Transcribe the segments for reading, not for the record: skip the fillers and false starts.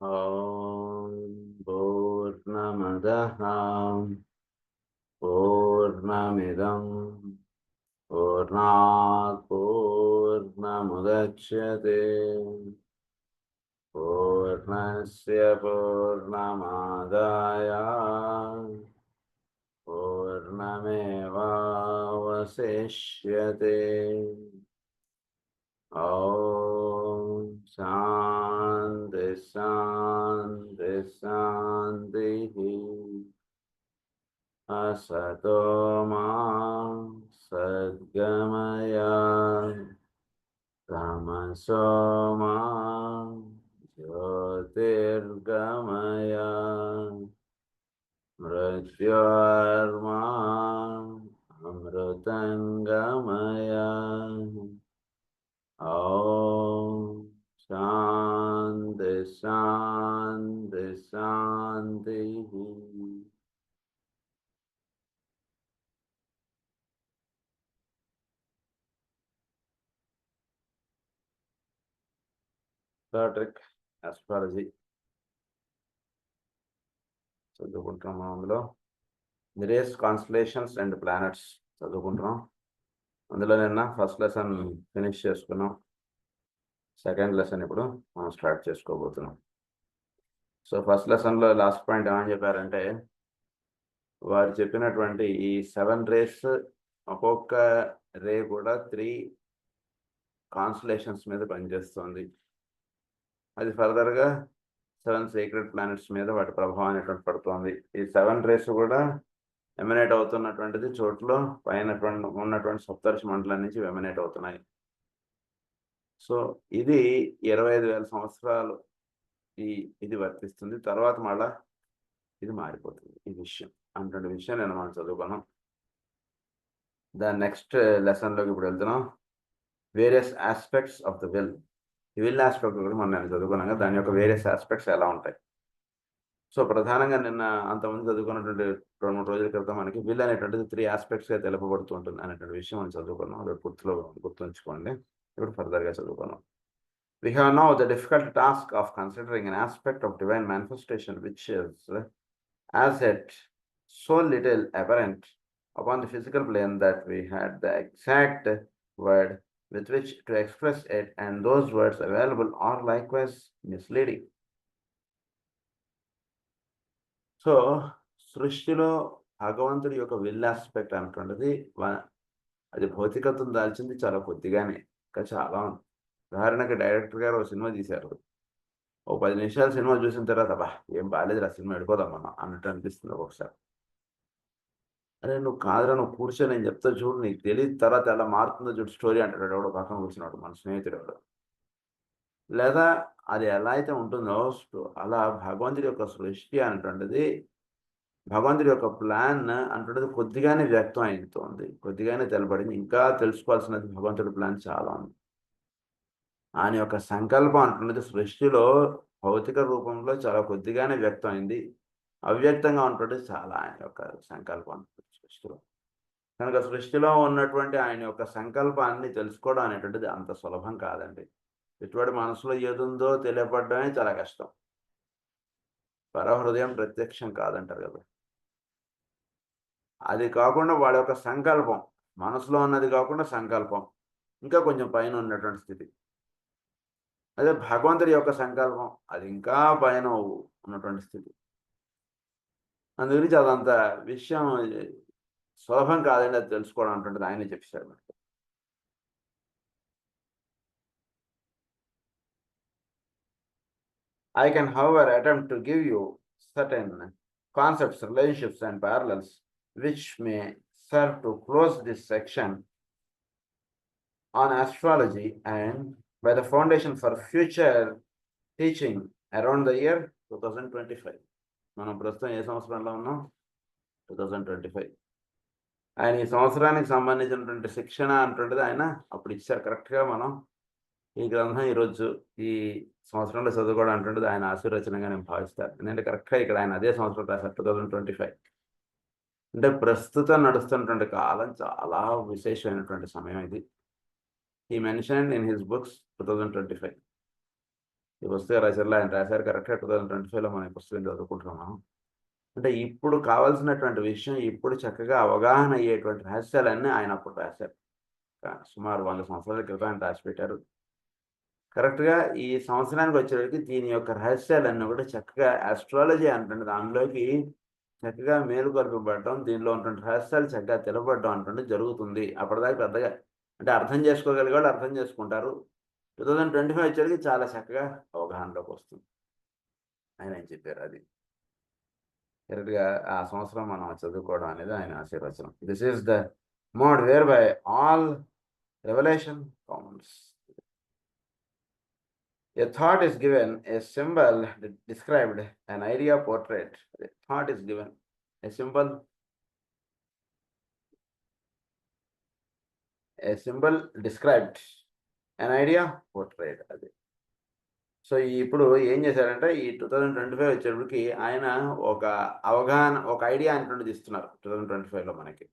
ॐ पूर्णमदः पूर्णमिदं पूर्णात् पूर्णमुदच्यते पूर्णस्य पूर्णमादाय पूर्णमेवावशिष्यते। ॐ शान्ति शान्ति शान्तिः। असतो मा सद्गमय तमसो मा ज्योतिर्गमय मृत्योर्मा अमृतङ्गमय। ॐ शान्ति शान्ति शान्तिः। ట్రిక్ ఆస్ట్రాలజీ చదువుకుంటున్నాం. అందులో మిరేస్ కాన్స్టలేషన్స్ అండ్ ప్లానెట్స్ చదువుకుంటున్నాం. అందులో నిన్న ఫస్ట్ లెసన్ ఫినిష్ చేసుకున్నాం. సెకండ్ లెసన్ ఇప్పుడు మనం స్టార్ట్ చేసుకోబోతున్నాం. సో ఫస్ట్ లెసన్లో లాస్ట్ పాయింట్ ఏమని చెప్పారంటే, వారు చెప్పినటువంటి ఈ 7 రేస్ ఒక్కొక్క రే కూడా 3 కాన్స్టలేషన్స్ మీద పనిచేస్తుంది. అది ఫర్దర్గా 7 సీక్రెట్ ప్లానెట్స్ మీద వాటి ప్రభావం అనేటువంటి పడుతోంది. ఈ 7 రేస్ కూడా ఎమినేట్ అవుతున్నటువంటిది చోట్ల పైన ఉన్నటువంటి సప్తర్షి మండలం నుంచి ఎమినేట్ అవుతున్నాయి. సో ఇది 25,000 సంవత్సరాలు ఇది వర్తిస్తుంది. తర్వాత మళ్ళా ఇది మారిపోతుంది. ఈ విషయం అటువంటి విషయం నేను మనం చదువుకున్నాం. దాని నెక్స్ట్ లెసన్లోకి ఇప్పుడు వెళ్తున్నాం. Various aspects of the will. ఈ విల్ ఆస్పెక్ట్ కూడా మనం నేను చదువుకున్నాం కదా, దాని యొక్క వేరియస్ ఆస్పెక్ట్స్ ఎలా ఉంటాయి. సో ప్రధానంగా నిన్న అంతమంది చదువుకున్నటువంటి 2-3 రోజుల క్రితం మనకి విల్ అనేటువంటిది 3 ఆస్పెక్ట్స్గా తెలుపబడుతూ ఉంటుంది అనేటువంటి విషయం మనం చదువుకున్నాం. అది గుర్తుంచుకోండి. ఇప్పుడు ఫర్దర్గా చదువుకున్నాం. We have now the difficult task of considering an aspect of divine manifestation which is as yet so little apparent upon the physical plane that we had the exact word with which to express it, and those words available are likewise misleading. So సృష్టిలో భగవంతుడి యొక్క will aspect అనుకున్నది అది భౌతికత్వం దాల్చింది చాలా కొద్దిగానే, ఇంకా చాలా ఉంది. ఉదాహరణకి డైరెక్టర్ గారు ఒక సినిమా తీశారు. ఓ 10 నిమిషాలు సినిమా చూసిన తర్వాత బా ఏం బాగాలేదు, ఆ సినిమా వెళ్ళిపోదాం మనం అన్నట్టు అనిపిస్తుంది ఒక్కొక్కసారి. అరే నువ్వు కాదురా, నువ్వు కూర్చొని నేను చెప్తా చూడు, నీకు తెలియదు తర్వాత ఎలా మారుతుందో చూడు స్టోరీ అంటాడు ఎవడో పక్కన కూర్చున్నాడు, మన స్నేహితుడు ఎవడు. లేదా అది ఎలా అయితే ఉంటుందో అలా భగవంతుడి యొక్క సృష్టి అనేటువంటిది, భగవంతుడి యొక్క ప్లాన్ అంటున్నది కొద్దిగానే వ్యక్తం అవుతుంది, కొద్దిగానే తెలబడింది. ఇంకా తెలుసుకోవాల్సినది భగవంతుడి ప్లాన్ చాలా ఉంది. ఆయన యొక్క సంకల్పం అంటున్నది సృష్టిలో భౌతిక రూపంలో చాలా కొద్దిగానే వ్యక్తం అయింది. అవ్యక్తంగా ఉంటుంది చాలా ఆయన యొక్క సంకల్పం సృష్టిలో. కనుక సృష్టిలో ఉన్నటువంటి ఆయన యొక్క సంకల్పాన్ని తెలుసుకోవడం అనేటువంటిది అంత సులభం కాదండి. ఇటువంటి మనసులో ఏదుందో తెలియపడమే చాలా కష్టం. పరహృదయం ప్రత్యక్షం కాదంటారు కదా. అది కాకుండా వాళ్ళ యొక్క సంకల్పం, మనసులో ఉన్నది కాకుండా సంకల్పం ఇంకా కొంచెం పైన ఉన్నటువంటి స్థితి. అదే భగవంతుడి యొక్క సంకల్పం అది ఇంకా పైన ఉన్నటువంటి స్థితి. అందు గురించి అదంత విషయం సులభం కాదండి అది తెలుసుకోవడం అంటుంటుంది. ఆయనే చెప్పారు మనకి. I can, however, attempt to give you certain concepts, relationships, and parallels which may serve to close this section on astrology and by the foundation for future teaching around the year 2025. మనం ప్రస్తుతం ఏ సంవత్సరంలో ఉన్నాం? 2025. ఆయన ఈ సంవత్సరానికి సంబంధించినటువంటి శిక్షణ అంటుండేది ఆయన అప్పుడు ఇచ్చారు. కరెక్ట్గా మనం ఈ గ్రంథం ఈరోజు ఈ సంవత్సరంలో చదువుకోవడం అంటుండేది ఆయన ఆశీర్వచనంగా నేను భావిస్తాను. ఎందుకంటే కరెక్ట్గా ఇక్కడ ఆయన అదే సంవత్సరం రాశారు 2025. అంటే ప్రస్తుతం నడుస్తున్నటువంటి కాలం చాలా విశేషమైనటువంటి సమయం ఇది. He mentioned in his books 2025. ఈ పుస్తక రచనలో ఆయన రాశారు. కరెక్ట్గా 2025లో మనం ఈ పుస్తకం చదువుకుంటున్నాం. అంటే ఇప్పుడు కావాల్సినటువంటి విషయం ఇప్పుడు చక్కగా అవగాహన అయ్యేటువంటి రహస్యాలన్నీ ఆయన అప్పుడు రాశారు. సుమారు 100 సంవత్సరాల క్రితం ఆయన రాసిపెట్టారు. కరెక్ట్గా ఈ సంవత్సరానికి వచ్చేసరికి దీని యొక్క రహస్యాలన్నీ కూడా చక్కగా ఆస్ట్రాలజీ అంటుంది దానిలోకి చక్కగా మేలుకొల్పబడటం, దీనిలో ఉన్నటువంటి రహస్యాలు చక్కగా తెలపబడడం అంటుండే జరుగుతుంది. అప్పటిదాకా పెద్దగా అంటే అర్థం చేసుకోగలిగే వాళ్ళు అర్థం చేసుకుంటారు. 2025 వచ్చేసరికి చాలా చక్కగా అవగాహనలోకి వస్తుంది. ఆయన ఏం చెప్పారు అది. కరెక్ట్‌గా ఆ సంవత్సరం మనం చదువుకోవడం అనేది ఆయన ఆశీర్వచనం. This is the mode where by all revolution counts. A thought is given, a symbol described, an idea portrayed. A thought is given, a symbol described, an idea portrayed. అది సో ఇప్పుడు ఏం చేశారంటే ఈ 2025 వచ్చేటప్పటికి ఆయన ఒక అవగాహన ఒక ఐడియా అనేటువంటిది ఇస్తున్నారు 2025లో మనకి.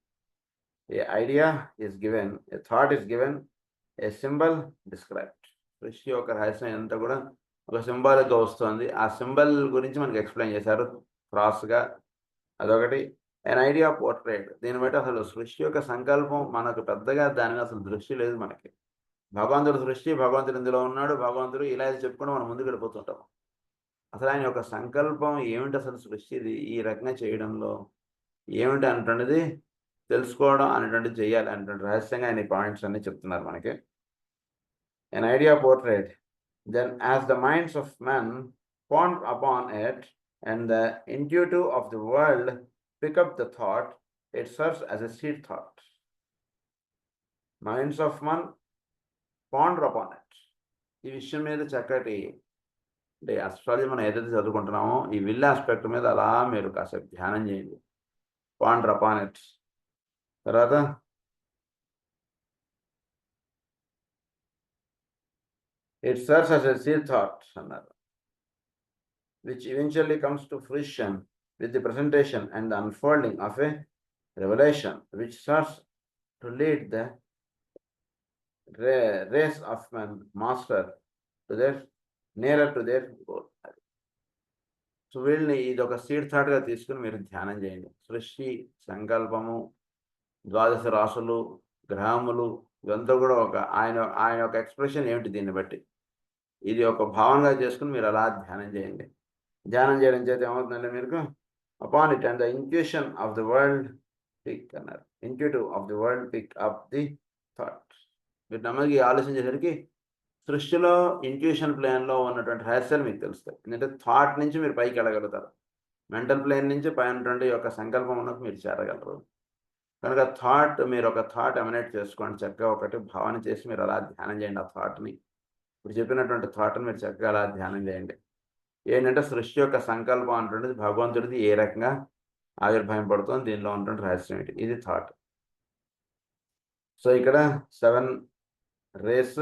A idea is given, a thought is given, a symbol described. సృష్టి యొక్క రహస్యం అంతా కూడా ఒక సింబాలిక్గా వస్తుంది. ఆ సింబల్ గురించి మనకి ఎక్స్ప్లెయిన్ చేశారు క్రాస్గా. అదొకటి. An idea portrait. దీన్ని బట్టి అసలు సృష్టి యొక్క సంకల్పం మనకు పెద్దగా దాని మీద అసలు దృష్టి లేదు మనకి. భగవంతుడు సృష్టి, భగవంతుడు ఇందులో ఉన్నాడు, భగవంతుడు ఇలా చెప్పుకుంటూ మనం ముందుకు వెళ్ళిపోతుంటాం. అసలు ఆయన యొక్క సంకల్పం ఏమిటి, అసలు సృష్టిది ఈ రకంగా చేయడంలో ఏమిటి అనేటువంటిది తెలుసుకోవడం అనేటువంటిది చేయాలి అనేటువంటి రహస్యంగా ఆయన ఈ పాయింట్స్ అన్ని చెప్తున్నారు మనకి. An idea portrayed, then as the minds of men ponder upon it and the intuitive of the world pick up the thought, it serves as a seed thought. Minds of men ponder upon it. ఈ విషయం మీద చక్కటి అంటే astrology మనం ఏదైతే చదువుకుంటున్నామో ఈ will aspect మీద అలా మీరు కాసేపు ధ్యానం చేయండి. Ponder upon it. తర్వాత it serves as a seed thought అన్నారు, which eventually comes to fruition with the presentation and the unfolding of a revelation which serves to lead the race of men master to their nearer to their goal. So వీళ్ళని ఇది ఒక seed థాట్గా తీసుకుని మీరు ధ్యానం చేయండి. సృష్టి సంకల్పము, ద్వాదశ రాసులు, గ్రహములు ఇదంతా కూడా ఒక ఆయన యొక్క ఎక్స్ప్రెషన్ ఏమిటి దీన్ని బట్టి ఇది ఒక భావనగా చేసుకుని మీరు అలా ధ్యానం చేయండి. ధ్యానం చేయడం చేత ఏమవుతుందంటే మీకు upon it and the intuition of the world pick అన్నారు. Intuitive of the world pick up the thought. మీరు నమ్మకి ఆలోచించేసరికి సృష్టిలో ఇంట్యూషన్ ప్లేన్లో ఉన్నటువంటి రహస్యాలు మీకు తెలుస్తాయి. ఎందుకంటే థాట్ నుంచి మీరు పైకి వెళ్ళగలుగుతారు. మెంటల్ ప్లేన్ నుంచి పైన యొక్క సంకల్పం ఉన్నప్పుడు మీరు చేరగలరు. కనుక మీరు ఒక థాట్ ఎమినేట్ చేసుకోండి. చక్కగా ఒకటి భావన చేసి మీరు అలా ధ్యానం చేయండి. ఆ థాట్ని ఇప్పుడు చెప్పినటువంటి థాట్ని మీరు చక్కగా అలా ధ్యానం చేయండి. ఏంటంటే సృష్టి యొక్క సంకల్పం అంటుండేది భగవంతుడిది ఏ రకంగా ఆవిర్భావం పడుతుంది, దీనిలో ఉన్నటువంటి రహస్యం ఏంటి, ఇది థాట్. సో ఇక్కడ 7 రేస్,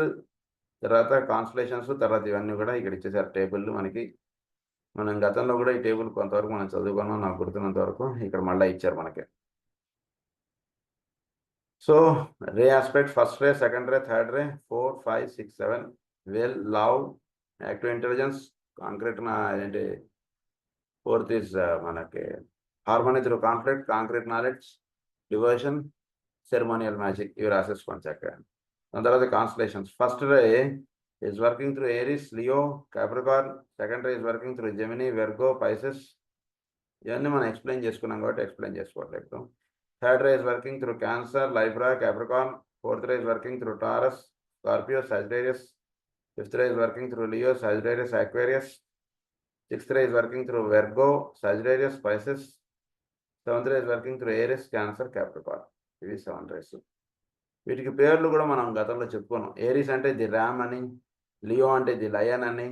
తర్వాత కాన్స్టలేషన్స్, తర్వాత ఇవన్నీ కూడా ఇక్కడ ఇచ్చేసారు టేబుల్ మనకి. మనం గతంలో కూడా ఈ టేబుల్ కొంతవరకు మనం చదువుకున్నాం, నాకు గుర్తున్నంత వరకు. ఇక్కడ మళ్ళీ ఇచ్చారు మనకి. So ray aspect, first ray, second ray, third ray, 4, 5, 6, 7. Will, love, active intelligence, concrete ఏంటి, ఫోర్త్ ఈజ్ మనకి harmony through conflict, concrete knowledge, devotion, ceremonial magic. ఇవి రాసేసుకోండి చక్కగా. దాని తర్వాత constellations. First ray is working through Aries, Leo, Capricorn. Second ray is working through Gemini, Virgo, Pisces. ఇవన్నీ మనం explain చేసుకున్నాం కాబట్టి ఎక్స్ప్లెయిన్ చేసుకోవట్లేదు. Third ray is working through Cancer, లైబ్రా, Capricorn. Fourth ray is working through taurus, Scorpio, Sagittarius. Fifth ray is working through Leo, Sagittarius, Aquarius. Sixth ray is working through Virgo, Sagittarius, Pisces. Seventh ray is working through Aries, cancer, Capricorn. ఇవి 7 race. వీటికి పేర్లు కూడా మనం గతంలో చెప్పుకున్నాం. Aries అంటే the RAM అని, Leo అంటే ది లయన్ అని,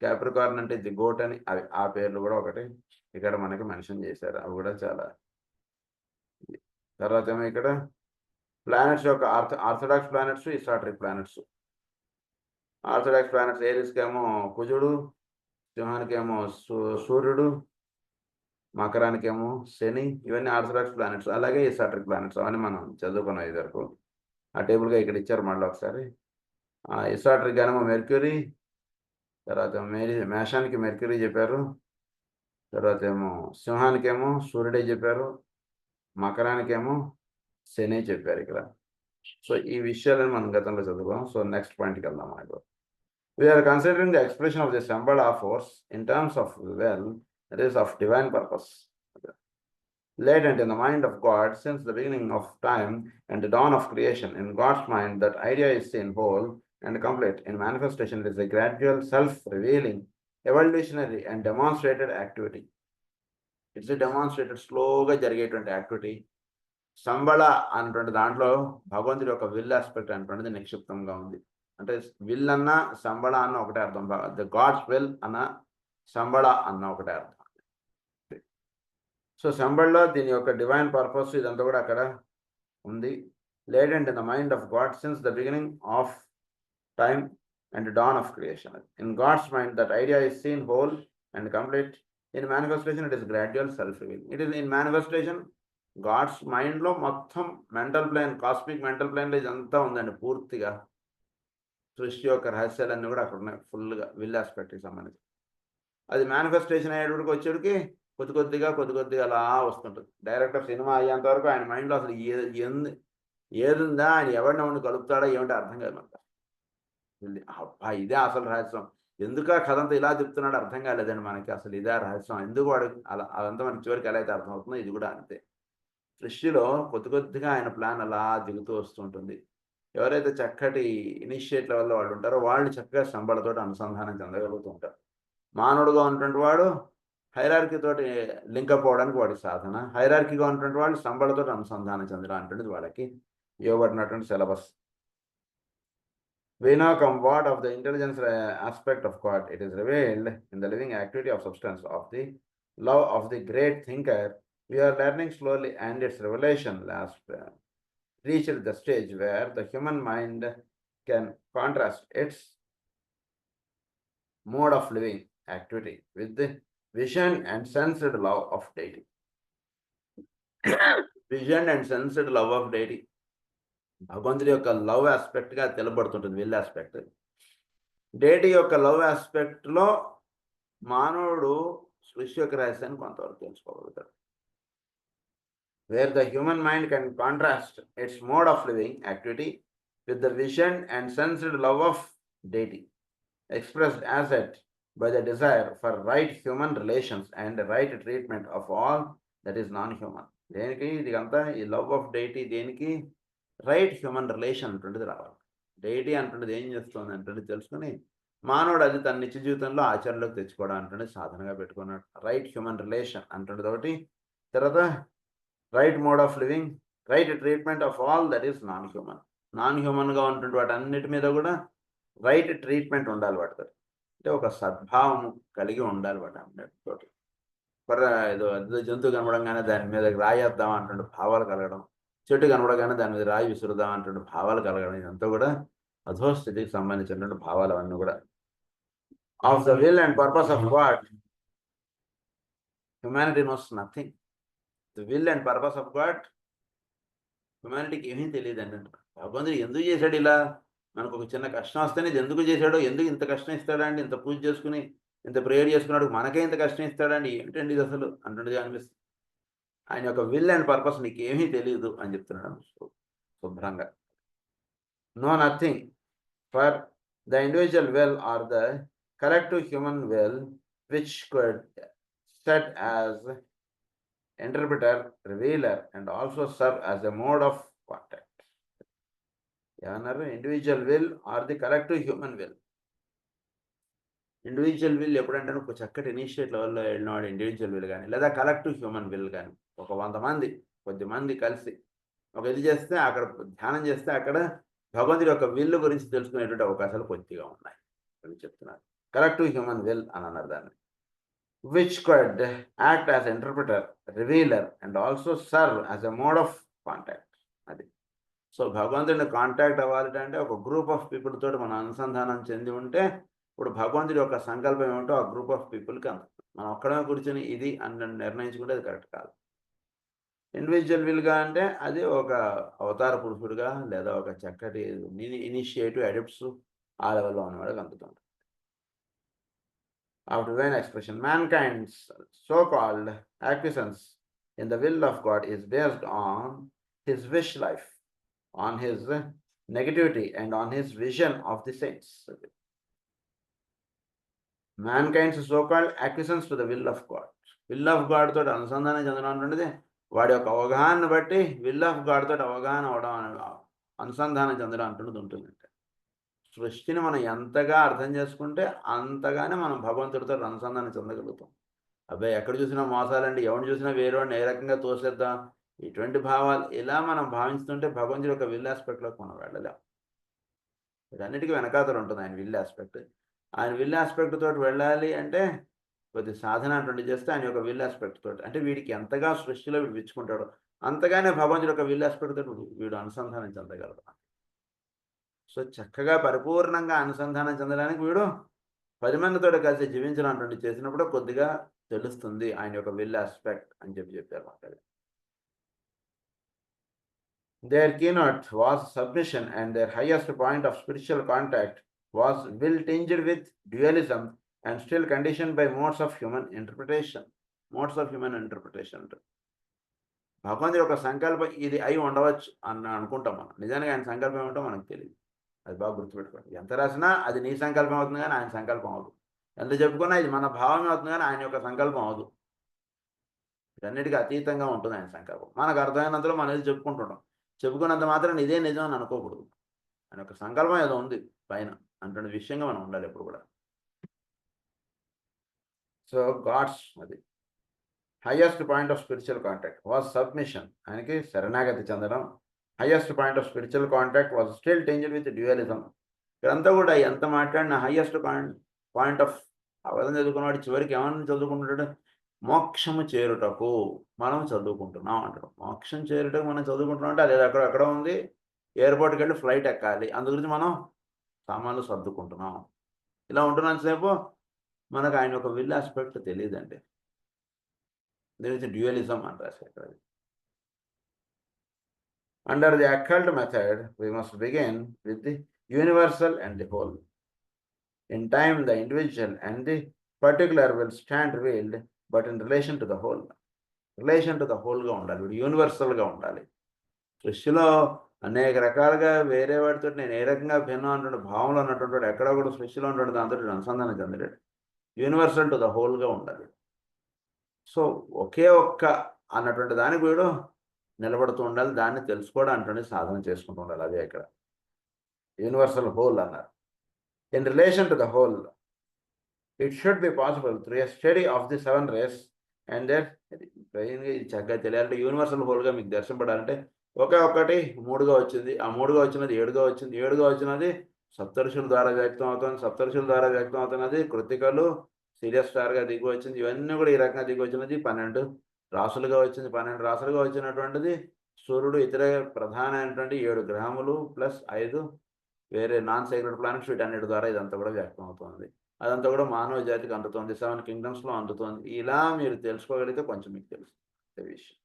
క్యాప్రికార్న్ అంటే ది గోట్ అని. అవి ఆ పేర్లు కూడా ఒకటి ఇక్కడ మనకి మెన్షన్ చేశారు. అవి కూడా చాలా. తర్వాత ఏమో ఇక్కడ ప్లానెట్స్ యొక్క orthodox planets, historic planets. Orthodox planets ఏరిస్కి ఏమో కుజుడు, సింహానికి ఏమో సూర్యుడు, మకరానికి ఏమో శని. ఇవన్నీ ఆర్థోడాక్స్ ప్లానెట్స్. అలాగే హిస్టారిక్ ప్లానెట్స్ అవన్నీ మనం చదువుకున్నాం ఇది వరకు. ఆ టేబుల్గా ఇక్కడ ఇచ్చారు మళ్ళీ ఒకసారి. హిస్టారిక్ ఏమో మెర్క్యూరీ, తర్వాత మేషానికి మెర్క్యూరీ చెప్పారు. తర్వాత ఏమో సింహానికేమో సూర్యుడే చెప్పారు. మకరానికేమో శని చెప్పారు ఇక్కడ. సో ఈ విషయాలను మనం గతంలో చదువుకోం. సో నెక్స్ట్ పాయింట్కి వెళ్దాం మనకు. We're considering the expression of the Shamballa force in terms of that is of divine purpose. Latent in the mind of God since the beginning of time and the dawn of creation. In God's mind, that idea is seen whole and complete. In manifestation, it is a gradual, self-revealing, evolutionary and demonstrated activity. It's a demonstrated, slowగా జరిగేటువంటి activity. సంబళ అన్నటువంటి దాంట్లో భగవంతుడి యొక్క will aspect అనేటువంటిది నిక్షిప్తంగా ఉంది. అంటే will అన్న సంబళ అన్న ఒకటే అర్థం. ద గాడ్స్ విల్ అన్న సంబళ అన్న ఒకటే అర్థం. సో సంబళ్ళలో దీని యొక్క డివైన్ పర్పస్ ఇదంతా కూడా అక్కడ ఉంది. Latent in the mind of God since the beginning of time and dawn of creation. In God's mind that idea is seen whole and complete. In manifestation it is gradual self reveal. It is in manifestation God's మైండ్లో మొత్తం mental plane, cosmic mental ప్లేన్లో ఇదంతా ఉందండి పూర్తిగా. సృష్టి యొక్క రహస్యాలన్నీ కూడా అక్కడ ఉన్నాయి ఫుల్గా విల్ ఆస్పెక్ట్కి సంబంధించి. అది మేనిఫెస్టేషన్ అయ్యేటికి వచ్చేటికి కొద్ది కొద్దిగా అలా వస్తుంటుంది. డైరెక్టర్ సినిమా అయ్యేంత వరకు ఆయన మైండ్లో అసలు ఏదుందా, ఆయన ఎవరిని ఉండి కలుపుతాడో ఏమిటో అర్థం కాదు మనకు. అబ్బా ఇదే అసలు రహస్యం, ఎందుకు కథ అంతా ఇలా చెప్తున్నాడు అర్థం కాలేదండి మనకి. అసలు ఇదే రహస్యం, ఎందుకు వాడు అలా అదంతా మనకి చివరికి ఎలా అయితే అర్థం అవుతుందో ఇది కూడా అంతే. సృష్టిలో కొద్దిగా ఆయన ప్లాన్ అలా దిగుతూ వస్తుంటుంది. ఎవరైతే చక్కటి ఇనిషియేట్ లెవెల్లో వాళ్ళు ఉంటారో వాళ్ళు చక్కగా సంబళతో అనుసంధానం చెందగలుగుతూ ఉంటారు. మానవుడుగా ఉన్నటువంటి వాడు హైరార్కీ తోటి లింకప్ అవ్వడానికి వాడి సాధన, హైరార్కీగా ఉన్నటువంటి వాళ్ళు సంబళతో అనుసంధానం చెందడం అంటున్నది వాళ్ళకి ఇవ్వబడినటువంటి syllabus. We now come what of the intelligence aspect of God. It is revealed in the living activity of substance of the love of the great thinker. We are learning slowly, and its revelation reached the stage where the human mind can contrast its mode of living activity with the vision and sensed love of deity. Vision and sensed love of deity. భగవంతుడి యొక్క love ఆస్పెక్ట్గా తెలబడుతుంటుంది will aspect. Deity యొక్క love ఆస్పెక్ట్లో మానవుడు సృష్టి యొక్క రహస్యాన్ని కొంతవరకు తెలుసుకోగలుగుతాడు. Where the human mind can contrast its mode of living activity with the vision and sensed love of deity expressed as at by the desire for right human relations and right treatment of all that is non human. దేనికి ఇదంతా ఈ love of డేటీ, దేనికి right human relation అంటుండేది రావాలి. Deity అంటుండేది ఏం చేస్తుంది అంటే తెలుసుకుని మానవుడు అది తన నిత్య జీవితంలో ఆచరణలోకి తెచ్చుకోవడం అంటే సాధనగా పెట్టుకున్నాడు. రైట్ హ్యూమన్ రిలేషన్ అంటుండేది ఒకటి. తర్వాత right mode of living, right treatment of all that is non human. Non హ్యూమన్గా ఉంటుండే వాటి అన్నిటి మీద కూడా రైట్ ట్రీట్మెంట్ ఉండాలి వాటితో. అంటే ఒక సద్భావం కలిగి ఉండాలి వాటి అన్నిటితోటి. ఏదో జంతువు కనబడంగానే దాని మీద రాయేద్దాం అంటుండే భావాలు కలగడం, చెట్టు కనబడగానే దాని మీద రాయి విసురుదాం అంటే భావాలు కలగడం, ఇదంతా కూడా అధోస్థితికి సంబంధించినటువంటి భావాలు అవన్నీ కూడా. Of the will and purpose of God humanity knows nothing. The will and purpose of God హ్యుమానిటీకి ఏమీ తెలియదు అంటే భగవంతుడు ఎందుకు చేశాడు ఇలా, మనకు ఒక చిన్న కష్టం వస్తేనే ఇది ఎందుకు చేశాడో, ఎందుకు ఇంత కష్టం ఇస్తాడండి, ఇంత పూజ చేసుకుని ఇంత ప్రేయర్ చేసుకున్నాడు మనకే ఇంత కష్టం ఇస్తాడండి, ఏమిటండి ఇది అసలు అంటుండేది అనిపిస్తుంది. ఆయన యొక్క విల్ అండ్ పర్పస్ నీకు ఏమీ తెలియదు అని చెప్తున్నాడు శుభ్రంగా. Know nothing for the individual will or the collective human will which could set as interpreter, revealer and also serve as a mode of contact. ఏమన్నారు? Individual will or the collective human will. Individual will ఎప్పుడంటే ఒక చక్కటి initiate లెవెల్లో వెళ్ళినవాడు individual will కానీ, లేదా collective human will కానీ, ఒక 100 కొద్దిమంది కలిసి ఒక ఇది చేస్తే, అక్కడ ధ్యానం చేస్తే అక్కడ భగవంతుడి యొక్క విల్ గురించి తెలుసుకునేటువంటి అవకాశాలు కొద్దిగా ఉన్నాయి అని చెప్తున్నారు. కలెక్టివ్ హ్యూమన్ విల్ అని అన్నారు దాన్ని. Which could act as interpreter, revealer and also serve as a mode of contact. అది సో భగవంతుడిని కాంటాక్ట్ అవ్వాలి అంటే ఒక గ్రూప్ ఆఫ్ పీపుల్ తోటి మనం అనుసంధానం చెంది ఉంటే ఇప్పుడు భగవంతుడి యొక్క సంకల్పం ఏమిటో ఆ గ్రూప్ ఆఫ్ పీపుల్కి అందుతుంది. మనం ఒక్కడమే కూర్చొని ఇది అని నిర్ణయించుకుంటే అది కరెక్ట్ కాదు. ఇండివిజువల్ విల్గా అంటే అది ఒక అవతార పురుషుడిగా లేదా ఒక చక్కటి ఇనిషియేటివ్ అడప్ట్స్ ఆ లెవెల్లో ఉన్నవాడికి అందుతుంది. of divine expression. Mankind's so-called acquiescence in the will of God is based on his wish life, on his negativity, and on his vision of the saints. Mankind's so-called acquiescence to the will of God. Will of God తోటి అనుసంధానం చెందడం అంటున్నది వాడి యొక్క అవగాహన బట్టి will of God తోటి అవగాహన అవడం అనుసంధానం చెందడం అంటున్నది ఉంటుందంటే సృష్టిని మనం ఎంతగా అర్థం చేసుకుంటే అంతగానే మనం భగవంతుడితో అనుసంధానం చెందగలుగుతాం. అబ్బాయి ఎక్కడ చూసినా మోసాలండి, ఎవరిని చూసినా వేరేవాడిని ఏ రకంగా తోసేద్దాం, ఇటువంటి భావాలు ఇలా మనం భావిస్తుంటే భగవంతుడి యొక్క విల్ ఆస్పెక్ట్లోకి మనం వెళ్ళలేం. వీటన్నిటికీ వెనకాతలు ఉంటుంది ఆయన విల్ ఆస్పెక్ట్. ఆయన విల్ ఆస్పెక్ట్ తోటి వెళ్ళాలి అంటే కొద్ది సాధన అటువంటి చేస్తే ఆయన యొక్క విల్ ఆస్పెక్ట్ తోటి, అంటే వీడికి ఎంతగా సృష్టిలో వీడు విచ్చుకుంటాడో అంతగానే భగవంతుడి యొక్క విల్ ఆస్పెక్ట్ తోటి వీడు అనుసంధానం చెందగలడు. సో చక్కగా పరిపూర్ణంగా అనుసంధానం చెందడానికి వీడు 10 మందితో కలిసి జీవించడం చేసినప్పుడు కొద్దిగా తెలుస్తుంది ఆయన యొక్క విల్ ఆస్పెక్ట్ అని చెప్పారు మాట్లాడి. Their keynote was submission, and their highest point of spiritual contact was will tinged with dualism and still conditioned by modes of human interpretation. Modes of human interpretation. భగవంతుడి యొక్క సంకల్పం ఇది అయి ఉండవచ్చు అని అనుకుంటాం మనం. నిజానికి ఆయన సంకల్పం ఏమిటో మనకు తెలియదు. అది బాగా గుర్తుపెట్టుకోండి. ఎంత రాసినా అది నీ సంకల్పం అవుతుంది కానీ ఆయన సంకల్పం అవదు. ఎంత చెప్పుకున్నా ఇది మన భావమే అవుతుంది కానీ ఆయన యొక్క సంకల్పం అవదు. ఇవన్నిటికీ అతీతంగా ఉంటుంది ఆయన సంకల్పం. మనకు అర్థమైనంతలో మనం ఏది చెప్పుకున్నంత మాత్రం ఇదే నిజం అని అనుకోకూడదు. ఆయన యొక్క సంకల్పం ఏదో ఉంది పైన అంటున్న విషయంగా మనం ఉండాలి ఎప్పుడు కూడా. సో గాడ్స్ అది highest point of spiritual contact was submission, ఆయనకి శరణాగతి చెందడం. Highest point of spiritual contact was still tinged with dualism. ఇదంతా కూడా ఎంత మాట్లాడిన హైయెస్ట్ పాయింట్ ఆఫ్ అవధం చదువుకున్నవాడు చివరికి ఏమన్నా చదువుకుంటున్నాడు, మోక్షము చేరుటకు మనం చదువుకుంటున్నాం అంటాడు. మోక్షం చేరుటకు మనం చదువుకుంటున్నాం అంటే అది ఎక్కడ ఉంది, ఎయిర్పోర్ట్కి వెళ్ళి ఫ్లైట్ ఎక్కాలి, అందు గురించి మనం సామాన్లు సర్దుకుంటున్నాం. ఇలా ఉంటున్నంతసేపు మనకు ఆయన యొక్క విల్ ఆస్పెక్ట్ తెలియదండి. దీని నుంచి డ్యూయలిజం అంటారు ఇక్కడ. Under the occult method, we must begin with the universal and the whole. In time, the individual and the particular will stand revealed, but in relation to the whole. Relation to the whole గా ఉండాలి, యూనివర్సల్గా ఉండాలి. సృష్టిలో అనేక రకాలుగా వేరే వాటితో నేను ఏ రకంగా భిన్నం అంటున్న భావంలో ఉన్నటువంటి వాడు ఎక్కడ కూడా సృష్టిలో ఉన్నటువంటి దాంతో అనుసంధానం చెందలేడు. యూనివర్సల్ టు ద హోల్గా ఉండాలి. సో ఒకే ఒక్క అన్నటువంటి దానికి వీడు నిలబడుతూ ఉండాలి, దాన్ని తెలుసుకోవడం అంటే సాధన చేసుకుంటూ ఉండాలి. అదే ఇక్కడ యూనివర్సల్ హోల్ అన్నారు. In relation to the whole it should be possible through a study of the 7 rays and their చక్కగా తెలియాలంటే యూనివర్సల్ హోల్గా మీకు దర్శనపడాలంటే ఒక్కటి 3గా వచ్చింది, ఆ 3గా వచ్చినది 7గా వచ్చింది, 7గా వచ్చినది సప్తఋషుల ద్వారా వ్యక్తం అవుతుంది, సప్తఋషుల ద్వారా వ్యక్తం అవుతున్నది కృతికలు సీరియస్ స్టార్గా దిగి వచ్చింది. ఇవన్నీ కూడా ఈ రకంగా దిగి వచ్చినది 12 రాసులుగా వచ్చింది. 12 రాసులుగా వచ్చినటువంటిది సూర్యుడు, ఇతర ప్రధానమైనటువంటి 7 గ్రహములు ప్లస్ 5 వేరే నాన్ సీక్రెట్ ప్లానెట్స్, వీటన్నిటి ద్వారా ఇదంతా కూడా వ్యక్తం అవుతుంది. అదంతా కూడా మానవ జాతికి అందుతుంది, 7 kingdomsలో అందుతుంది. ఇలా మీరు తెలుసుకోగలిగితే కొంచెం మీకు తెలుసు విషయం.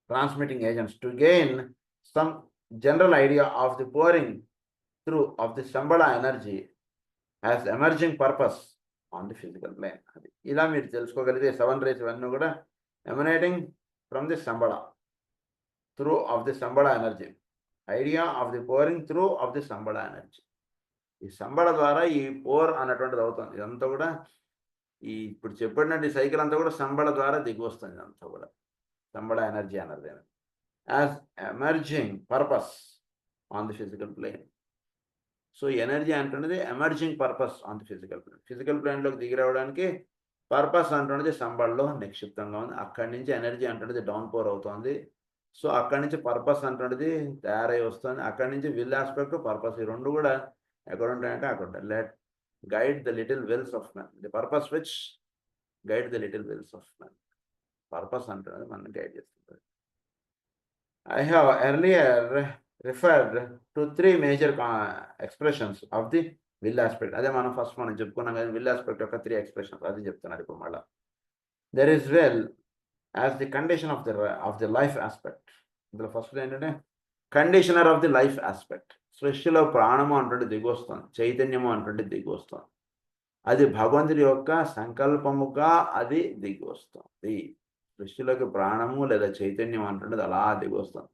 Transmitting agents to gain some general idea of the pouring through of the Shambhala energy as emerging purpose on the physical plane. అది ఇలా మీరు తెలుసుకోగలిగితే 7 rays ఇవన్నీ కూడా emanating from the Shambhala, through of the Shambhala energy, idea of the pouring through of the Shambhala energy. ఈ సంబళ ద్వారా ఈ pour అన్నటువంటిది అవుతుంది. ఇదంతా కూడా ఈ ఇప్పుడు చెప్పినట్టు సైకిల్ అంతా కూడా సంబళ ద్వారా దిగి వస్తుంది. ఇదంతా కూడా సంబళ ఎనర్జీ అన్నది as emerging purpose on the physical plane. So energy అంటున్నది emerging purpose on the physical plane. Physical ప్లేన్లోకి దిగి రావడానికి పర్పస్ అంటున్నది సంబళలో నిక్షిప్తంగా ఉంది. అక్కడి నుంచి ఎనర్జీ అంటున్నది డౌన్ పోర్ అవుతుంది. సో అక్కడి నుంచి పర్పస్ అంటున్నది తయారై వస్తుంది. అక్కడి నుంచి విల్ ఆస్పెక్ట్, పర్పస్, ఈ రెండు కూడా ఎక్కడ ఉంటాయంటే అక్కడ ఉంటాయి. Let guide the little wills of man, the purpose which guide the little wills of man. Purpose అంటున్నది మనం గైడ్ చేస్తుంది. I have earlier referred to 3 major expressions of the will aspect. అదే మనం చెప్పుకున్నాం కదా, విల్ ఆస్పెక్ట్ యొక్క 3 expressions, అది చెప్తున్నారు ఇప్పుడు మళ్ళీ. There is well as the condition of the life aspect. ఇందులో ఫస్ట్ ఏంటంటే conditioner of the life aspect. సృష్టిలో ప్రాణము అంటుంటే దిగి వస్తుంది, చైతన్యము అంటుంటే దిగి వస్తుంది. అది భగవంతుడి యొక్క సంకల్పముగా అది దిగి వస్తుంది. సృష్టిలోకి ప్రాణము లేదా చైతన్యం అంటున్నది అలా దిగి వస్తుంది.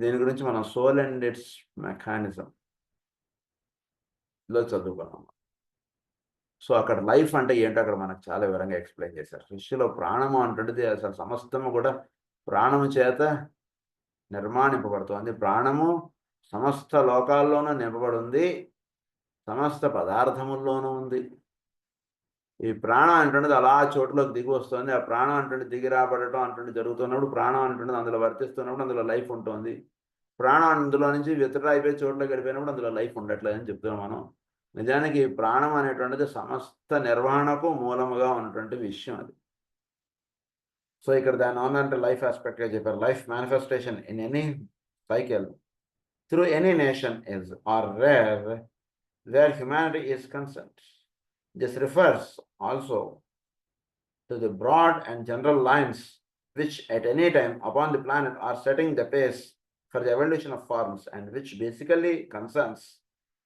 దీని గురించి మనం సోల్ అండ్ ఇట్స్ మెకానిజం లో చదువుకున్నాం. సో అక్కడ లైఫ్ అంటే ఏంటో అక్కడ మనకు చాలా వివరంగా ఎక్స్ప్లెయిన్ చేశారు. సృష్టిలో ప్రాణము అంటున్నది అసలు సమస్తము కూడా ప్రాణము చేత నిర్మాణింపబడుతోంది. ప్రాణము సమస్త లోకాల్లోనూ నింపబడి ఉంది, సమస్త పదార్థముల్లోనూ ఉంది. ఈ ప్రాణం అంటున్నది అలా చోట్లోకి దిగి వస్తుంది. ఆ ప్రాణం అంటున్నది దిగి రాబడటం అంటున్నది జరుగుతున్నప్పుడు, ప్రాణం అంటున్నది అందులో వర్తిస్తున్నప్పుడు అందులో లైఫ్ ఉంటుంది. ప్రాణం అందులో నుంచి విత్డ్రా అయిపోయి చోట్లోకి వెళ్ళిపోయినప్పుడు అందులో లైఫ్ ఉండట్లేదని చెప్తున్నాం మనం. నిజానికి ప్రాణం అనేటువంటిది సమస్త నిర్వహణకు మూలముగా ఉన్నటువంటి విషయం అది. సో ఇక్కడ దాని ఓనంటే లైఫ్ ఆస్పెక్ట్గా చెప్పారు. Life manifestation in any cycle through any nation is or rare where humanity is concerned. This refers also to the broad and general lines which at any time upon the planet are setting the pace for the evolution of forms, and which basically concerns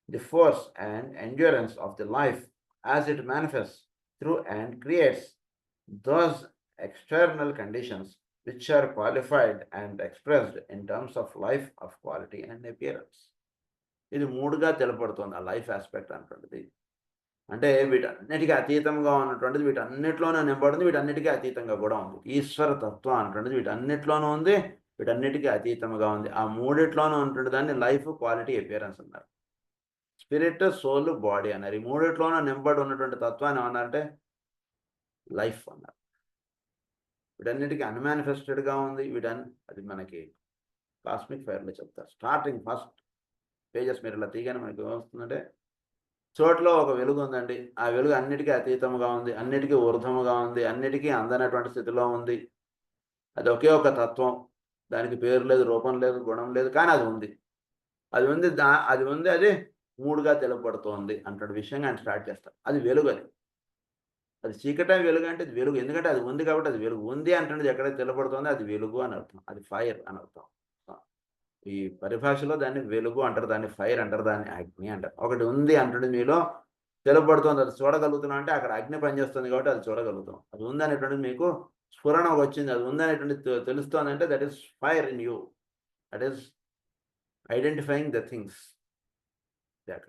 the force and endurance of the life as it manifests through and creates those external conditions which are qualified and expressed in terms of life of quality and appearance. ఇది మూడుగా తెలపడుతుంది ఆ life aspect అంటుంది. అంటే వీటన్నిటికీ అతీతంగా ఉన్నటువంటిది వీటన్నిటిలోనూ నింపబడింది, వీటన్నిటికీ అతీతంగా కూడా ఉంది. ఈశ్వర తత్వం అంటున్నది వీటన్నిటిలోనూ ఉంది, వీటన్నిటికీ అతీతంగా ఉంది. ఆ మూడిట్లోనూ ఉంటుంది దాన్ని లైఫ్, క్వాలిటీ, అపియరెన్స్ అన్నారు. స్పిరిట్, సోల్, బాడీ అన్నారు. ఈ మూడిట్లోనూ నింపబడి ఉన్నటువంటి తత్వాన్ని ఏమన్నారంటే లైఫ్ అన్నారు. వీటన్నిటికీ అన్మానిఫెస్టెడ్గా ఉంది. అది మనకి కాస్మిక్ ఫైర్లో చెప్తారు. స్టార్టింగ్ ఫస్ట్ పేజెస్ మీరు ఇలా తీయగానే మనకి ఏమొస్తుందంటే చోట్లో ఒక వెలుగు ఉందండి. ఆ వెలుగు అన్నిటికీ అతీతముగా ఉంది, అన్నిటికీ ఊర్ధముగా ఉంది, అన్నిటికీ అందనటువంటి స్థితిలో ఉంది. అది ఒకే ఒక తత్వం. దానికి పేరు లేదు, రూపం లేదు, గుణం లేదు, కానీ అది ఉంది. అది మూడుగా తెలుపబడుతోంది అంటున్న విషయంగా ఆయన స్టార్ట్ చేస్తారు. అది వెలుగు. అది చీకటి వెలుగు అంటే అది వెలుగు. ఎందుకంటే అది ఉంది కాబట్టి అది వెలుగు. ఉంది అంటున్నది ఎక్కడైతే తెలుపబడుతుందో అది వెలుగు అని అర్థం. అది ఫైర్ అని అర్థం. ఈ పరిభాషలో దాన్ని వెలుగు అంటారు, దాన్ని ఫైర్ అంటారు, దాన్ని అగ్ని అంటారు. ఒకటి ఉంది అంటుంది మీలో తెలుపబడుతుంది, అది చూడగలుగుతున్నాం అంటే అక్కడ అగ్ని పనిచేస్తుంది కాబట్టి అది చూడగలుగుతాం. అది ఉంది అనేటువంటిది మీకు స్ఫురణ వచ్చింది, అది ఉంది అనేటువంటిది తెలుస్తుంది అంటే that is fire in you. That is identifying the things that.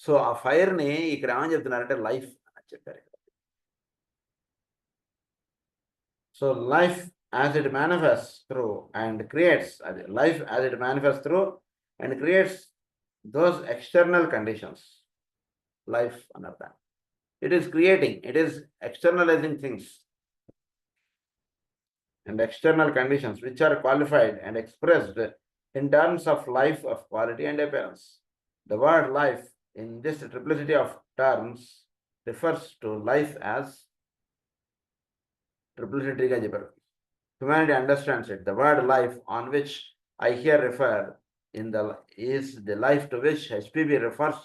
So ఆ ఫైర్ని ఇక్కడ ఏమని చెప్తున్నారంటే లైఫ్ అని చెప్పారు. So life as it manifests through and creates, life as it manifests through and creates those external conditions. Life another. It is creating, it is externalizing things and external conditions which are qualified and expressed in terms of life of quality and appearance. The word life in this triplicity of terms refers to life as triplicity ga చెప్పారు. Humanity understands it. The word life on which I here refer is the life to which HPB refers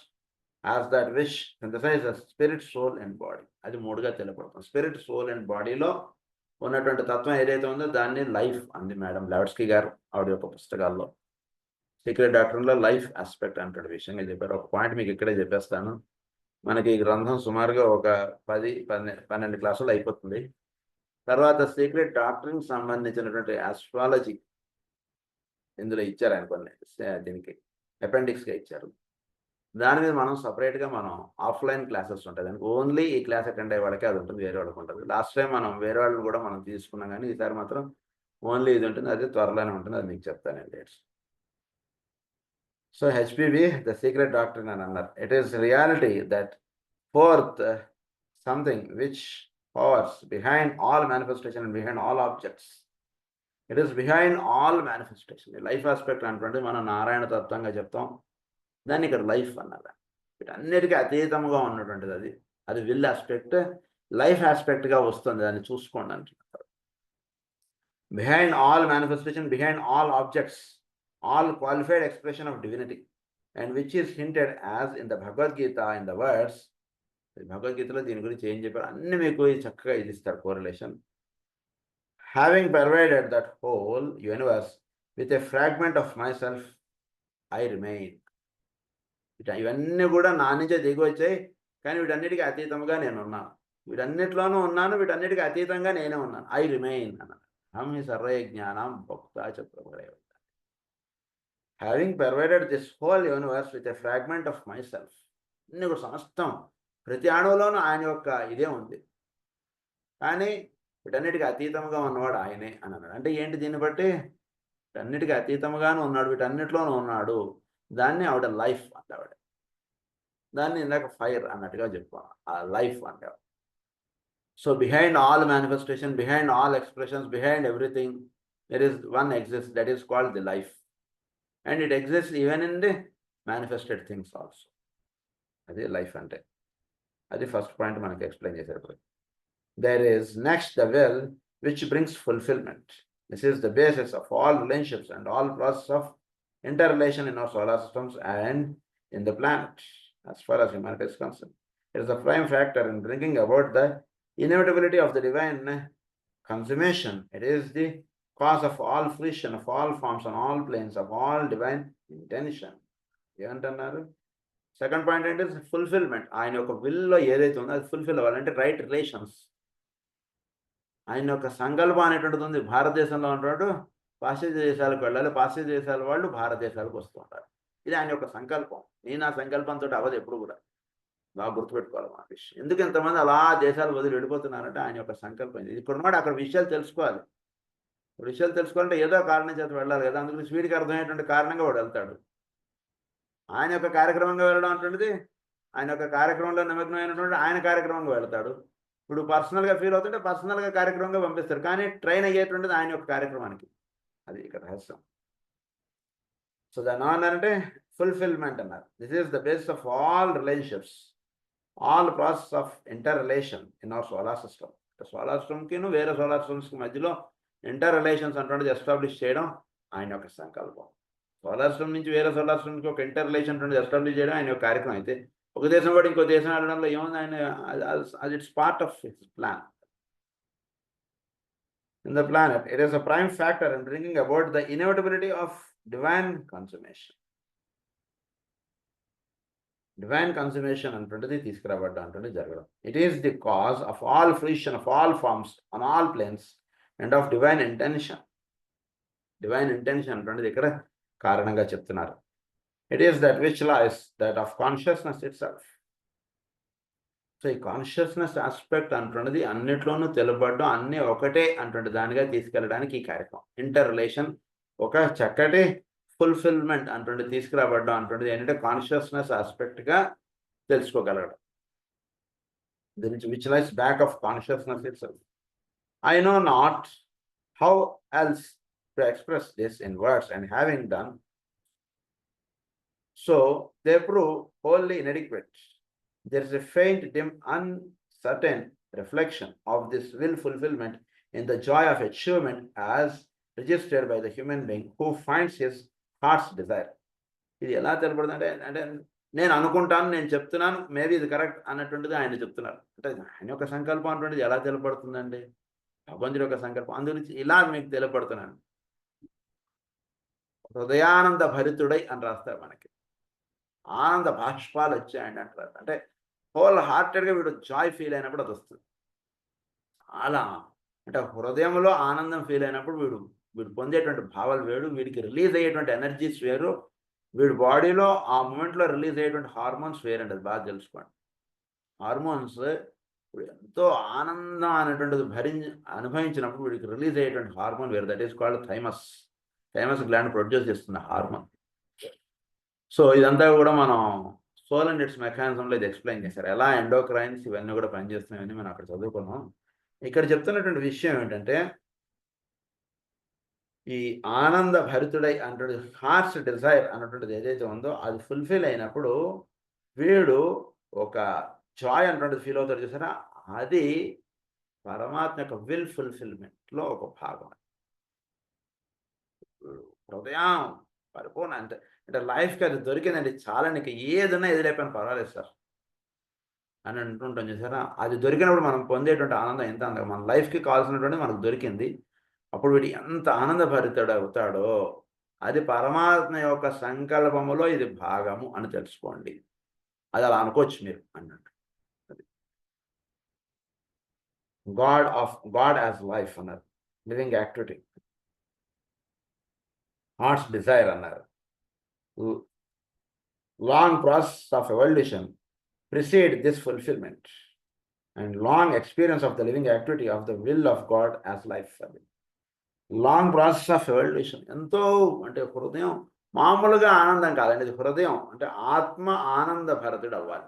as that which synthesizes spirit, soul and body. అది మూడుగా తెలుపబడుతుంది. Spirit, soul and బాడీలో ఉన్నటువంటి తత్వం ఏదైతే ఉందో దాన్ని life అంది మేడం లెవెట్స్కీ గారు ఆవిడ యొక్క పుస్తకాల్లో. సీక్రెట్ డాక్టర్లో లైఫ్ ఆస్పెక్ట్ అంటాడు విషయంగా చెప్పారు. ఒక పాయింట్ మీకు ఇక్కడే చెప్పేస్తాను. మనకి ఈ గ్రంథం సుమారుగా ఒక 10-12 క్లాసులు అయిపోతుంది. తర్వాత సీక్రెట్ డాక్టరింగ్ సంబంధించినటువంటి ఆస్ట్రాలజీ ఇందులో ఇచ్చారు ఆయన కొన్ని, దీనికి అపెండిక్స్గా ఇచ్చారు. దాని మీద మనం సపరేట్గా మనం ఆఫ్లైన్ క్లాసెస్ ఉంటాయి. దానికి ఓన్లీ ఈ క్లాస్ అటెండ్ అయ్యే వాళ్ళకి అది ఉంటుంది, వేరే వాళ్ళకి ఉంటుంది. లాస్ట్ టైం మనం వేరే వాళ్ళని కూడా మనం తీసుకున్నాం, కానీ ఈసారి మాత్రం ఓన్లీ ఇది ఉంటుంది. అది త్వరలోనే ఉంటుంది, అది మీకు చెప్తానండి. So HPV the secret doctoring అని అన్నారు. It is reality that fourth something which powers behind all manifestation and behind all objects. It is behind all manifestation. Life aspect అంటే మనం నారాయణ తత్వంగా చెప్తాం, దాన్ని ఇక్కడ లైఫ్ అన్నారు. వీటన్నిటికీ అతీతంగా ఉన్నటువంటిది అది విల్ ఆస్పెక్ట్, లైఫ్ ఆస్పెక్ట్గా వస్తుంది, దాన్ని చూసుకోండి అంటున్నారు. Behind all manifestation, behind all objects, all qualified expression of divinity, and which is hinted as in the Bhagavad Gita in the words. భగవద్గీతలో దీని గురించి ఏం చెప్పారు అన్ని మీకు చక్కగా ఇది ఇస్తారు correlation. Having pervaded that whole universe with a fragment of myself I remain. ఇవన్నీ కూడా నా నుంచే దిగి వచ్చాయి, కానీ వీటన్నిటికీ అతీతంగా నేను ఉన్నాను. వీటన్నిటిలోనూ ఉన్నాను, వీటన్నిటికీ అతీతంగా నేనే ఉన్నాను. ఐ రిమైన్ అన్నాడు. అహం హి సర్వే జ్ఞానం భోక్తా చ ప్రభురేవ. Having pervaded this whole universe with a fragment of myself. అన్ని కూడా సమస్తం ప్రతి అణువులోనూ ఆయన యొక్క ఇదే ఉంది, కానీ వీటన్నిటికీ అతీతంగా ఉన్నవాడు ఆయనే అని అన్నాడు. అంటే ఏంటి? దీన్ని బట్టి వీటన్నిటికీ అతీతంగానే ఉన్నాడు, వీటన్నిటిలోనూ ఉన్నాడు. దాన్ని ఆవిడ లైఫ్ అంటావిడ. దాన్ని ఇందాక ఫైర్ అన్నట్టుగా చెప్పాను, ఆ లైఫ్ అంటారు. So behind all manifestation, behind all expressions, behind everything there is one exist, that is called the life. And it exist even in the manifested things also. అది లైఫ్ అంటే. అది first point మనకి explain చేసేటప్పుడు. There is next the will which brings fulfillment. This is the basis of all relationships and all process of interrelation in our solar systems and in the planet, as far as humanity is concerned. It is a prime factor in bringing about the inevitability of the divine consummation. It is the cause of all fruition of all forms on all planes of all divine intention. ఏమంటున్నారు? Second point ఏంటి? Fulfilment. ఆయన యొక్క willow ఏదైతే ఉందో అది fulfil అవ్వాలంటే right relations. ఆయన యొక్క సంకల్పం అనేటువంటిది ఉంది. భారతదేశంలో ఉన్నవాడు పాశ్చాత్య దేశాలకు వెళ్ళాలి, పాశ్చాత్య దేశాల వాళ్ళు భారతదేశాలకు వస్తూ ఉంటారు. ఇది ఆయన యొక్క సంకల్పం. నేను ఆ సంకల్పంతో అవ్వదు ఎప్పుడు కూడా. బాగా గుర్తుపెట్టుకోవాలి మా విషయం. ఎందుకు ఇంతమంది అలా దేశాలు వదిలి వెళ్ళిపోతున్నారంటే ఆయన యొక్క సంకల్పం. ఇది ఇక్కడ ఉన్నాడు, అక్కడ విషయాలు తెలుసుకోవాలి. విషయాలు తెలుసుకోవాలంటే ఏదో కారణం చేత వెళ్ళాలి కదా. అందుకని వీడికి అర్థమయ్యేటువంటి కారణంగా వాడు వెళ్తాడు. ఆయన యొక్క కార్యక్రమంగా వెళ్ళడం అంటున్నది, ఆయన యొక్క కార్యక్రమంలో నిమగ్నమైనటువంటి ఆయన కార్యక్రమంగా వెళ్తాడు. ఇప్పుడు పర్సనల్గా ఫీల్ అవుతుంటే పర్సనల్గా కార్యక్రమంగా పంపిస్తారు, కానీ ట్రైన్ అయ్యేటువంటిది ఆయన యొక్క కార్యక్రమానికి. అది ఇక్కడ రహస్యం. సో దాన్ని అన్నారంటే ఫుల్ఫిల్మెంట్ అన్నారు. This is the base of all relationships, all process of inter relation in our solar system. Solar సిస్టమ్కి వేరే సోలార్ సిస్టమ్స్కి మధ్యలో ఇంటర్ రిలేషన్స్ అంటే ఎస్టాబ్లిష్ చేయడం ఆయన యొక్క సంకల్పం. సోలార్ సిస్టమ్ నుంచి వేరే సోలార్ సిస్టమ్కి ఒక ఇంటర్ రిలేషన్ అంటే ఎస్టాబ్లిష్ చేయడం ఆయన యొక్క కార్యక్రమం. అయితే ఒక దేశం కూడా ఇంకో దేశం వెళ్ళడంలో ఏముంది? ఆయన అది it's part of his plan. In the planet, it is a prime factor in bringing about the inevitability of divine consummation. Divine consummation అంటుండేది తీసుకురాబడ్డా అంటుండే జరగడం. It is the cause of all fruition of all forms on all planes and of divine intention. Divine intention అంటుండేది ఇక్కడ కారణంగా చెప్తున్నారు. It is that which lies that of consciousness itself. So ఈ consciousness aspect అంటున్నది అన్నిట్లోనూ తెలుపబడ్డం, అన్నీ ఒకటే అంటుండే దానిగా తీసుకెళ్ళడానికి ఈ కార్యక్రమం. ఇంటర్ రిలేషన్ ఒక చక్కటి ఫుల్ఫిల్మెంట్ అంటుండే తీసుకురాబడ్డం అంటుండేది ఏంటంటే కాన్షియస్నెస్ ఆస్పెక్ట్గా తెలుసుకోగలగడం. దీని which lies back of consciousness it self. I know not how else to express this in words and having done so they prove wholly inadequate. There is a faint, dim, uncertain reflection of this will fulfillment in the joy of achievement as registered by the human being who finds his heart's desire. ఇది ఎలా తెలపడుతుంది అంటే నేను అనుకుంటాను, నేను చెప్తున్నాను, maybe ఇది correct అన్నటువంటిది ఆయన చెప్తున్నారు. అంటే ఆయన యొక్క సంకల్పం అటువంటిది ఎలా తెలపడుతుందండి? భగవంతుడి యొక్క సంకల్పం. అందుగురించి ఇలా మీకు తెలపడుతున్నాను. హృదయానంద భరితుడై అని రాస్తారు మనకి. ఆనంద బాష్పాలు వచ్చాయండి అంటారు. అంటే హోల్ హార్టెడ్గా వీడు జాయ్ ఫీల్ అయినప్పుడు అది వస్తుంది. చాలా అంటే హృదయంలో ఆనందం ఫీల్ అయినప్పుడు వీడు పొందేటువంటి భావాలు వేరు, వీడికి రిలీజ్ అయ్యేటువంటి ఎనర్జీస్ వేరు, వీడి బాడీలో ఆ మూమెంట్లో రిలీజ్ అయ్యేటువంటి హార్మోన్స్ వేరండి. అది బాగా తెలుసుకోండి. హార్మోన్స్ ఎంతో ఆనందం అనేటువంటిది అనుభవించినప్పుడు వీడికి రిలీజ్ అయ్యేటువంటి హార్మోన్ వేరు. That is called thymus. Thymus gland produce చేస్తున్న హార్మోన్. సో ఇదంతా కూడా మనం సోల్ అండ్ ఇట్స్ మెకానిజంలో ఇది ఎక్స్ప్లెయిన్ చేశారు. ఎలా ఎండోక్రైన్స్ ఇవన్నీ కూడా పనిచేస్తున్నాయని మనం అక్కడ చదువుకున్నాం. ఇక్కడ చెప్తున్నటువంటి విషయం ఏంటంటే ఈ ఆనంద భరితుడై అంటే హార్ట్స్ డిజైర్ అన్నటువంటిది ఏదైతే ఉందో అది ఫుల్ఫిల్ అయినప్పుడు వీడు ఒక జాయ్ అన్నటువంటిది ఫీల్ అవుతాడు చూసారా, అది పరమాత్మ యొక్క విల్ ఫుల్ఫిల్మెంట్లో ఒక భాగం. హృదయం పరిపూర్ణ అంటే లైఫ్కి అది దొరికిందండి, చాలా నీకు ఏదైనా ఎదురైపోయినా పర్వాలేదు సార్ అని అంటుంటాం చూసారా. అది దొరికినప్పుడు మనం పొందేటువంటి ఆనందం ఎంత అంత మన లైఫ్కి కావాల్సినటువంటి మనకు దొరికింది. అప్పుడు వీడు ఎంత ఆనందభరితుడు అవుతాడో అది పరమాత్మ యొక్క సంకల్పములో ఇది భాగము అని తెలుసుకోండి. అది అలా అనుకోవచ్చు మీరు అన్నట్టు. గాడ్ యాజ్ లైఫ్ అన్నారు, లివింగ్ యాక్టివిటీ. హార్ట్స్ డిజైర్ అన్నారు. Long process of evolution precede this fulfillment and long experience of the living activity of the will of God as life. Long process of evolution. ఎంతో అంటే హృదయం మామూలుగా ఆనందం కాదండి, ఇది హృదయం అంటే ఆత్మ ఆనంద భరితుడు అవ్వాలి,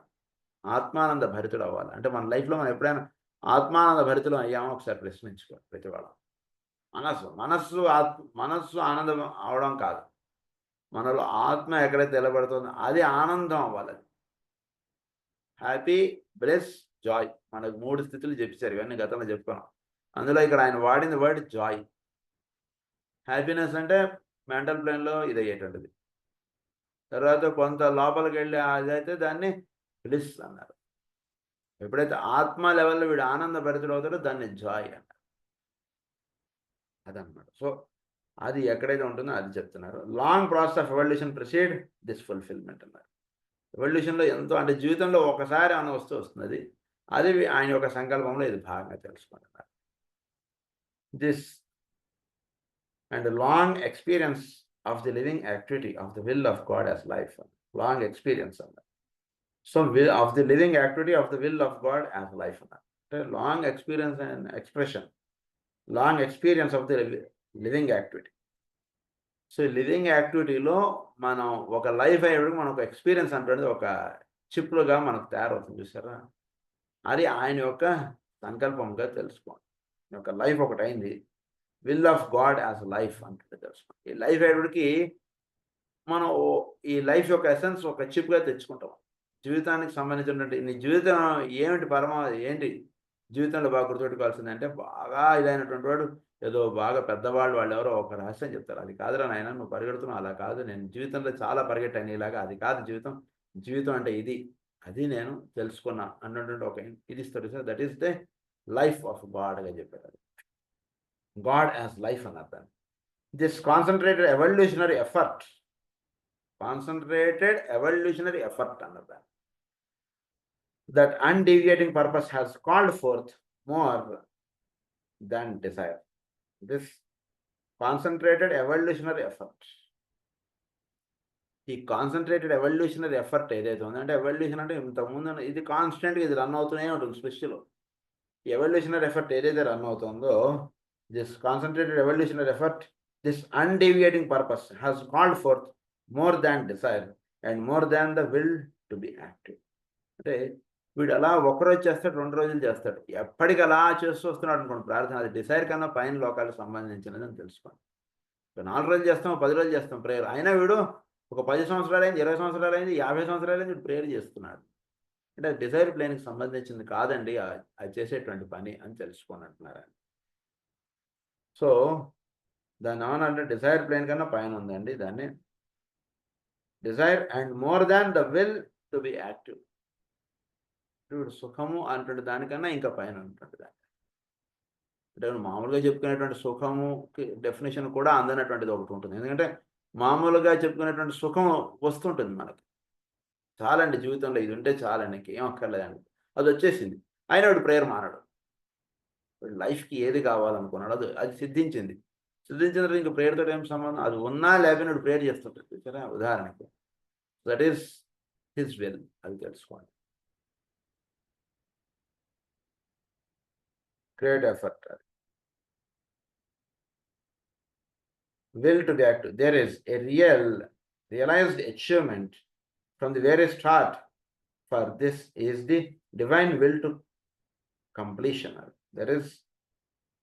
ఆత్మానంద భరితుడు అవ్వాలి. అంటే మన లైఫ్లో మనం ఎప్పుడైనా ఆత్మానంద భరితులు అయ్యామో ఒకసారి ప్రశ్నించుకోవాలి ప్రతి వాళ్ళం. మనస్సు ఆనందం అవడం కాదు, మనలో ఆత్మ ఎక్కడైతే నిలబడుతుందో అది ఆనందం అవ్వాలి. అది హ్యాపీ, బ్లెస్, జాయ్. మనకు 3 స్థితులు చెప్పారు, ఇవన్నీ గతంలో చెప్పుకున్నాం. అందులో ఇక్కడ ఆయన వాడిన వర్డ్ జాయ్. హ్యాపీనెస్ అంటే మెంటల్ ప్లేన్లో ఇది అయ్యేటువంటిది. తర్వాత కొంత లోపలికి వెళ్ళి అదైతే దాన్ని బ్లిస్ అన్నారు. ఎప్పుడైతే ఆత్మ లెవెల్లో వీడు ఆనంద భరితుడు అవుతాడో దాన్ని జాయ్ అన్నారు. అదనమాట. సో అది ఎక్కడైతే ఉంటుందో అది చెప్తున్నారు. Long process of evolution precede this fulfilment అన్నారు. ఎవల్యూషన్లో ఎంతో అంటే జీవితంలో ఒకసారి అన్న వస్తువు వస్తుంది, అది ఆయన యొక్క సంకల్పంలో ఇది భాగంగా తెలుసుకుంటున్నారు. This and long experience of the living activity of the will of God as life. Long experience అన్నారు. So of the living activity of the will of God as life అన్నారు. అంటే long experience and expression, long experience of the living activity. So living యాక్టివిటీలో మనం ఒక life అయ్యేప్పటికి మనం ఒక experience అంటే ఒక చిప్లుగా మనకు తయారవుతుంది చూసారా, అది ఆయన యొక్క సంకల్పంగా తెలుసుకోండి. ఒక లైఫ్ ఒకటి అయింది, will of God as life అంటే తెలుసుకోండి. ఈ లైఫ్ అయ్యేప్పటికి మనం ఈ లైఫ్ యొక్క ఎసెన్స్ ఒక చిప్గా తెచ్చుకుంటాం. జీవితానికి సంబంధించినటువంటి నీ జీవితం ఏమిటి ఏంటి జీవితంలో బాగా గుర్తుపెట్టుకోవాల్సింది అంటే, బాగా ఇదైనటువంటి వాడు ఏదో బాగా పెద్దవాళ్ళు వాళ్ళు ఎవరో ఒక రహస్యం చెప్తారు, అది కాదురా నాయన నువ్వు పరిగెడుతున్నావు, అలా కాదు, నేను జీవితంలో చాలా పరిగెట్టాను ఇలాగా, అది కాదు జీవితం, జీవితం అంటే ఇది, అది నేను తెలుసుకున్నా అన్నటువంటి ఒక ఇది ఇస్తాడు sir. That is the life of గాడ్గా చెప్పారు. అది గాడ్ యాజ్ లైఫ్ అన్నారు దాన్ని. దిస్ కాన్సన్ట్రేటెడ్ ఎవల్యూషనరీ ఎఫర్ట్ అన్నారు దాన్ని. That undeviating purpose has called forth more than desire. This concentrated evolutionary effort. ఈ కాన్సన్ట్రేటెడ్ ఎవల్యూషనరీ ఎఫర్ట్ ఏదైతే ఉందో, అంటే ఎవల్యూషన్ అంటే ఇంతకుముందు ఇది కాన్స్టెంట్గా ఇది రన్ అవుతూనే ఉంటుంది సృష్టిలో. ఈ ఎవల్యూషనరీ ఎఫర్ట్ ఏదైతే రన్ అవుతుందో, this concentrated evolutionary effort, this undeviating purpose has called forth more than desire and more than the will to be active. అంటే వీడు అలా ఒక్కరోజు చేస్తాడు, 2 రోజులు చేస్తాడు, ఎప్పటికి అలా చేస్తూ వస్తున్నాడు అనుకోండి ప్రార్థన, అది డిసైర్ కన్నా పైన లోకాలకు సంబంధించినది అని తెలుసుకోండి. 4 రోజులు చేస్తాం, 10 రోజులు చేస్తాం ప్రేయర్, అయినా వీడు ఒక 10 సంవత్సరాలు అయింది, 20 సంవత్సరాలు అయింది, 50 సంవత్సరాలు అయింది, వీడు ప్రేయర్ చేస్తున్నాడు. అంటే అది డిసైర్ ప్లేన్కి సంబంధించింది కాదండి అది చేసేటువంటి పని అని తెలుసుకోండి అంటున్నారు. సో దాన్ని ఏమన్నా డిసైర్ ప్లేన్ కన్నా పైన ఉందండి, దాన్ని desire and more than the will to be active. వీడు సుఖము అంటుండే దానికన్నా ఇంకా పైన ఉంటుంది దాన్ని. అంటే మామూలుగా చెప్పుకునేటువంటి సుఖముకి డెఫినేషన్ కూడా అందనటువంటిది ఒకటి ఉంటుంది. ఎందుకంటే మామూలుగా చెప్పుకునేటువంటి సుఖం వస్తుంటుంది మనకి, చాలండి జీవితంలో ఇది ఉంటే చాలండి ఇంకేం అక్కర్లేదండి, అది వచ్చేసింది. అయినా వాడు ప్రేయర్ మానడు. వాడు లైఫ్కి ఏది కావాలనుకున్నాడు అది సిద్ధించింది. సిద్ధించిన తర్వాత ఇంకా ప్రేయర్తో ఏం సంబంధం, అది ఉన్నా లేకపోయినా వాడు ప్రేయర్ చేస్తుంటాడు చూసారా ఉదాహరణకి. దట్ ఈస్ హిజ్ విల్, అది తెలుసుకోండి. Great effort. Will to be active. There is a realized achievement from the very start. For this is the divine will to completion. There is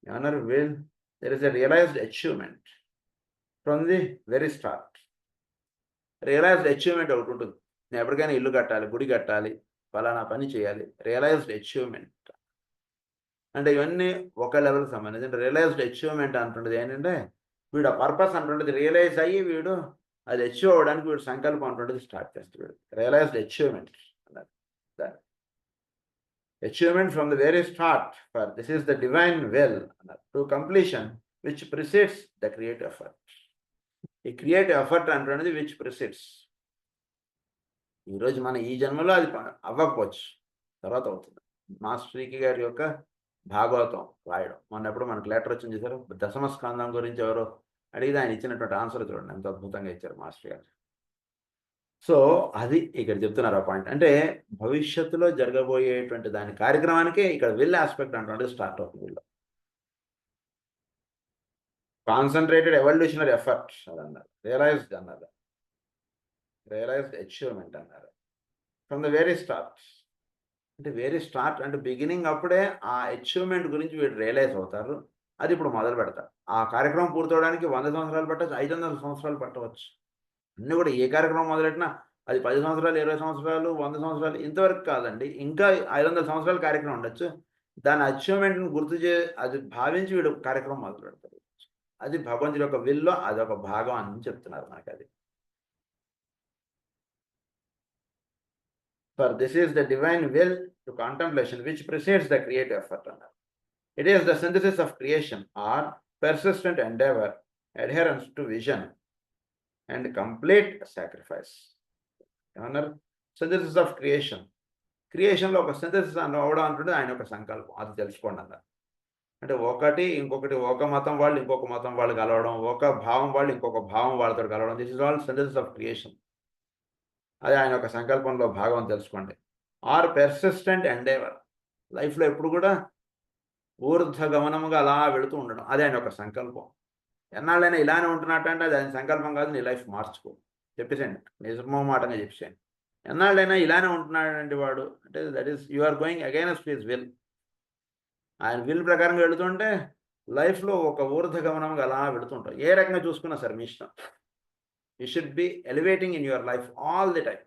another will. There is a realized achievement from the very start. Realized achievement ఒకటి ఉంటుంది. నేను ఎప్పటికైనా ఇల్లు కట్టాలి, గుడి కట్టాలి, ఫలానా పని చేయాలి. రియలైజ్డ్ అచీవ్మెంట్ అంటే ఇవన్నీ ఒక లెవెల్కి సంబంధించి. రియలైజ్డ్ అచీవ్మెంట్ అంటుండేది ఏంటంటే, వీడు ఆ పర్పస్ అంటుండేది రియలైజ్ అయ్యి వీడు అది అచీవ్ అవ్వడానికి వీడు సంకల్పం అంటుండేది స్టార్ట్ చేస్తాడు. రియలైజ్డ్ అచీవ్మెంట్ అన్నారు. Achievement from the very start for this is the divine will అన్నారు to completion which precedes the creative effort. ఈ క్రియేటివ్ ఎఫర్ట్ అంటున్నది విచ్ ప్రిసిడ్స్. ఈరోజు మన ఈ జన్మలో అది అవ్వకపోవచ్చు, తర్వాత అవుతుంది. మాస్టరీకి గారి యొక్క భాగవతం రాయడం మొన్నప్పుడు మనకు లెటర్ వచ్చింది చూసారు, దశమ స్కందం గురించి ఎవరో అడిగితే ఆయన ఇచ్చినటువంటి ఆన్సర్ చూడండి ఎంత అద్భుతంగా ఇచ్చారు మాస్టర్ గారు. సో అది ఇక్కడ చెప్తున్నారు ఆ పాయింట్. అంటే భవిష్యత్తులో జరగబోయేటువంటి దాని కార్యక్రమానికి ఇక్కడ విల్ ఆస్పెక్ట్ అంటే స్టార్ట్ అవుతుంది. వీళ్ళు కాన్సన్ట్రేటెడ్ ఎవల్యూషనరీ ఎఫర్ట్ అది అన్నారు, రియలైజ్డ్ అన్నారు, రియలైజ్డ్ అచీవ్మెంట్ అన్నారు ఫ్రమ్ ద వెరీ స్టార్ట్. అంటే వెరీ స్టార్ట్ అంటే బిగినింగ్ అప్పుడే ఆ అచీవ్మెంట్ గురించి వీళ్ళు రియలైజ్ అవుతారు. అది ఇప్పుడు మొదలు పెడతారు. ఆ కార్యక్రమం పూర్తవడానికి 100 సంవత్సరాలు పట్టవచ్చు, 500 సంవత్సరాలు పట్టవచ్చు. అన్నీ కూడా ఏ కార్యక్రమం మొదలెట్టినా అది 10 సంవత్సరాలు, 20 సంవత్సరాలు, 100 సంవత్సరాలు ఇంతవరకు కాదండి. ఇంకా 500 సంవత్సరాల కార్యక్రమం ఉండొచ్చు. దాని అచీవ్మెంట్ని అది భావించి వీడు కార్యక్రమం మొదలు పెడతారు. అది భగవంతుడి యొక్క విల్లో అదొక భాగం అని చెప్తున్నారు మనకి. అది for this is the divine will to contemplation which precedes the creative effort అన్నారు. It is the synthesis of creation or persistent endeavor, adherence to vision and complete sacrifice. ఏమన్నారు? Synthesis of creation. క్రియేషన్లో ఒక synthesis అవడం అంటుంటే ఆయన ఒక సంకల్పం, అది తెలుసుకోండి అన్నారు. అంటే ఒకటి ఇంకొకటి, ఒక మతం వాళ్ళు ఇంకొక మతం వాళ్ళు కలవడం, ఒక భావం వాళ్ళు ఇంకొక భావం వాళ్ళతో కలవడం, this is all synthesis of creation. అది ఆయన ఒక సంకల్పంలో భాగం తెలుసుకోండి. ఆర్ పెర్సిస్టెంట్ ఎండేవర్, లైఫ్లో ఎప్పుడు కూడా ఊర్ధ్వగమనముగా అలా వెళుతూ ఉండడం, అది ఆయన ఒక సంకల్పం. ఎన్నాళ్ళైనా ఇలానే ఉంటున్నట్టంటే అది ఆయన సంకల్పం కాదు, నీ లైఫ్ మార్చుకో చెప్పేసేయండి, నిజమోమాటంగా చెప్పేసేయండి. ఎన్నాళ్ళైనా ఇలానే ఉంటున్నాడంటే వాడు అంటే that is you are going against his will. ఆయన విల్ ప్రకారంగా వెళుతుంటే లైఫ్లో ఒక ఊర్ధ్వగమనంగా అలా వెళుతుంటాం. ఏ రకంగా చూసుకున్నా సరే మీ ఇష్టం. You should be elevating in your life all the time.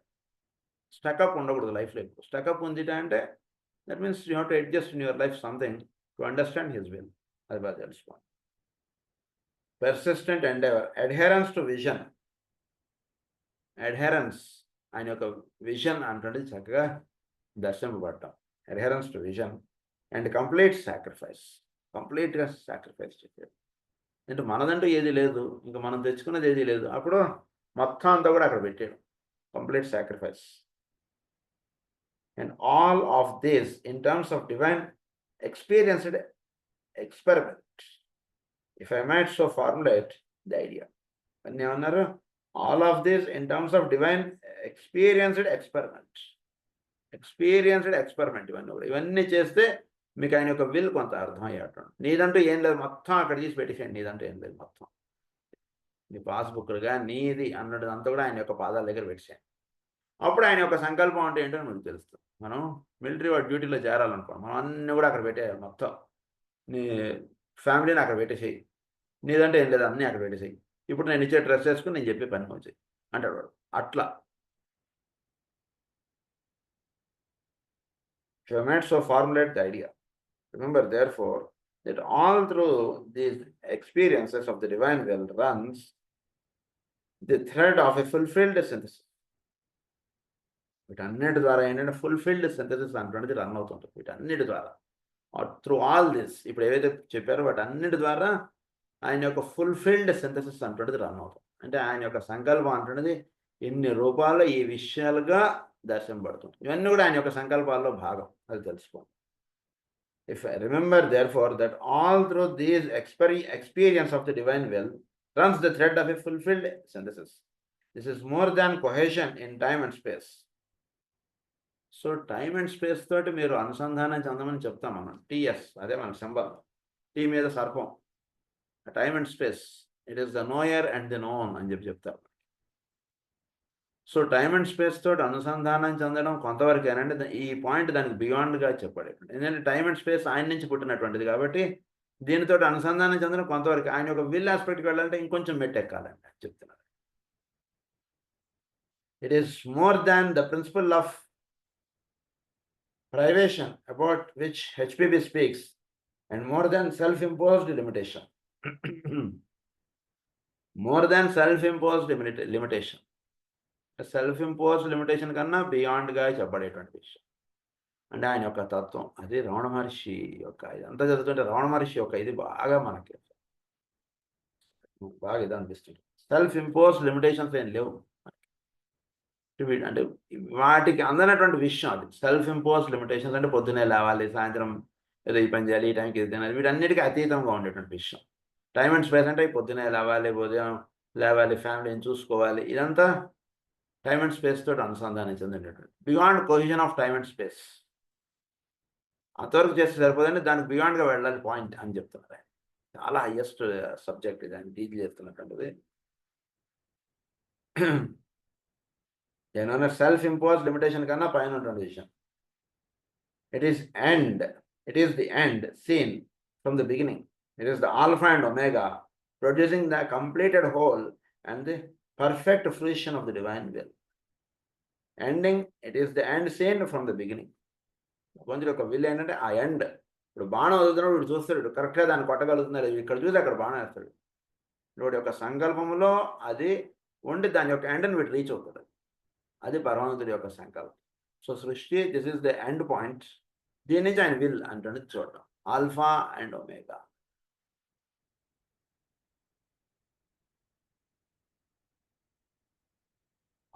Stuck up ఉండకూడదు లైఫ్లో. ఇప్పుడు స్టక్అప్ ఉంది అంటే that means you have to adjust in your life something to understand his will. అది బాగా తెలుసుకోండి. Persistent endeavour, adherence to vision. Adherence ఆయన యొక్క విజన్ అంటే చక్కగా దర్శింపబడటం. Adherence to vision and complete sacrifice. కంప్లీట్గా సాక్రిఫైస్ చేసేది. అంటే మనదంటూ ఏది లేదు, ఇంకా మనం తెచ్చుకున్నది ఏది లేదు, అప్పుడు మొత్తం అంతా కూడా అక్కడ పెట్టాడు. Complete sacrifice. And all of this in terms of divine experienced experiment. If I might so formulate the idea. అన్నీ ఏమన్నారు? All of this in terms of divine experienced experiment. Experienced experiment. ఇవన్నీ చేస్తే మీకు ఆయన యొక్క విల్ కొంత అర్థమయ్యేట. నీదంటూ ఏం లేదు, మొత్తం అక్కడ తీసి పెట్టేసేయండి. నీదంటూ ఏం లేదు, మొత్తం నీ పాస్బుక్లుగా నీది అన్నది అంతా కూడా ఆయన యొక్క పాదాల దగ్గర పెట్టేసేయండి. అప్పుడు ఆయన యొక్క సంకల్పం అంటే ఏంటో మీకు తెలుస్తుంది. మనం మిలిటరీ వాడు డ్యూటీలో చేరాలనుకో, మనం అన్నీ కూడా అక్కడ పెట్టేయాలి. మొత్తం నీ ఫ్యామిలీని అక్కడ పెట్టేసేయి, నీదంటే ఏం లేదు అన్నీ అక్కడ పెట్టేసేయి. ఇప్పుడు నేను ఇచ్చే డ్రెస్ వేసుకుని నేను చెప్పే పని వచ్చేయి అంటాడు వాడు. అట్లా so formulate the idea. Remember, therefore, that all through these experiences of the divine will runs the thread of a fulfilled synthesis. వీటన్నిటి ద్వారా ఏంటంటే ఫుల్ఫిల్డ్ సింథసిస్ అంటున్నది రన్ అవుతుంటుంది. వీటన్నిటి ద్వారా త్రూ ఆల్ దిస్ ఇప్పుడు ఏవైతే చెప్పారో వాటన్నిటి ద్వారా ఆయన యొక్క ఫుల్ఫిల్డ్ సింథసిస్ అంటున్నది రన్ అవుతుంది. అంటే ఆయన యొక్క సంకల్పం అంటున్నది ఇన్ని రూపాల్లో ఈ విషయాలుగా దర్శనపడుతుంది. ఇవన్నీ కూడా ఆయన యొక్క సంకల్పాల్లో భాగం, అది తెలుసుకోండి. If I remember, therefore, that all through these experience of the divine will runs the thread of a fulfilled synthesis. This is more than cohesion in time and space. So, time and space తోటి మీరు అనుసంధానం చెందమని చెప్తాం మనం. TS అదే మన symbol. Tea మీద సర్పం. Time and space. It is the knower and the known అని చెప్తారు. సో టైమ్ అండ్ స్పేస్ తోటి అనుసంధానం చెందడం కొంతవరకేనంటే ఈ పాయింట్ దానికి బియాండ్గా చెప్పాడు. ఎందుకంటే టైమ్ అండ్ స్పేస్ ఆయన నుంచి పుట్టినటువంటిది కాబట్టి దీనితో అనుసంధానం చెందడం కొంతవరకు. ఆయన ఒక విల్ ఆస్పెక్ట్కి వెళ్ళాలంటే ఇంకొంచెం మెట్టెక్కాలండి చెప్తున్నారు. It is more than the principle of privation about which HPB speaks and more than self imposed limitation. More than self imposed limitation. Self imposed limitation కన్నా బియాండ్గా చెప్పబడేటువంటి విషయం అంటే ఆయన యొక్క తత్వం. అది రమణ మహర్షి యొక్క ఇదంతా చదువుతుంటే రమణ మహర్షి యొక్క ఇది బాగా మనకి బాగా ఇది అనిపిస్తుంది. సెల్ఫ్ ఇంపోజ్ లిమిటేషన్స్ ఏం లేవు అంటే వాటికి అందనటువంటి విషయం అది. సెల్ఫ్ ఇంపోజ్ లిమిటేషన్స్ అంటే పొద్దున్నే లేవాలి, సాయంత్రం ఏదో ఈ పని చేయాలి, ఈ టైంకి ఇది తినాలి, వీటన్నిటికీ అతీతంగా ఉండేటువంటి విషయం. టైం అండ్ స్పేస్ అంటే పొద్దున్నే లేవాలి, ఉదయం లేవాలి, ఫ్యామిలీని చూసుకోవాలి, ఇదంతా టైమ్ అండ్ స్పేస్ తోటి అనుసంధానించింది. Beyond cohesion of time and space అంతవరకు చేస్తే సరిపోదండి, దానికి బియాండ్గా వెళ్ళాలి పాయింట్ అని చెప్తున్నారు. చాలా హైయెస్ట్ సబ్జెక్ట్ ఇది అని డీల్ చేస్తున్నటువంటిది. ఏమన్నా సెల్ఫ్ ఇంపోజ్ లిమిటేషన్ కన్నా పైన ఉన్నటువంటి విషయం. It is the end seen from the beginning. It is the alpha and omega producing the completed whole and the perfect fruition of the divine will. Ending, it is the end seen from the beginning. కొంచెం ఒక will ఏంటంటే ఆ end. ఇప్పుడు బాణం వదులుతున్నాడు, వీడు చూస్తాడు కరెక్ట్గా దాన్ని కొట్టగలుగుతున్నారు, ఇక్కడ చూసి అక్కడ బాణం వేస్తాడు. వీడి యొక్క సంకల్పంలో అది ఉండి దాని యొక్క ఎండ్ని వీడు రీచ్ అవుతాడు. అది భగవంతుడి యొక్క సంకల్పం. సో సృష్టి, this is the end point. దీని నుంచి ఆయన విల్ అంటే చూడటం, alpha and omega.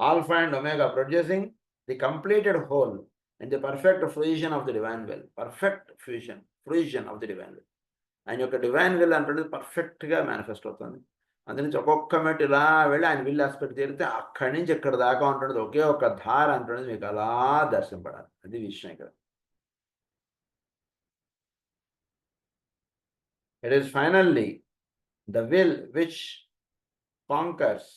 Alpha and omega producing the completed whole and the perfect fusion of the divine will. Perfect fusion of the divine will. ఆయన యొక్క divine will అంటే పర్ఫెక్ట్గా manifest అవుతుంది. అందు నుంచి ఒక్కొక్క మెట్టు ఇలా వెళ్ళి ఆయన విల్ ఆస్పెక్ట్ చేరితే అక్కడి నుంచి ఇక్కడ దాకా ఉంటున్నది ఒకే ఒక ధార అంటున్నది మీకు అలా దర్శనపడాలి. అది విషయం ఇక్కడ. It is finally the will which conquers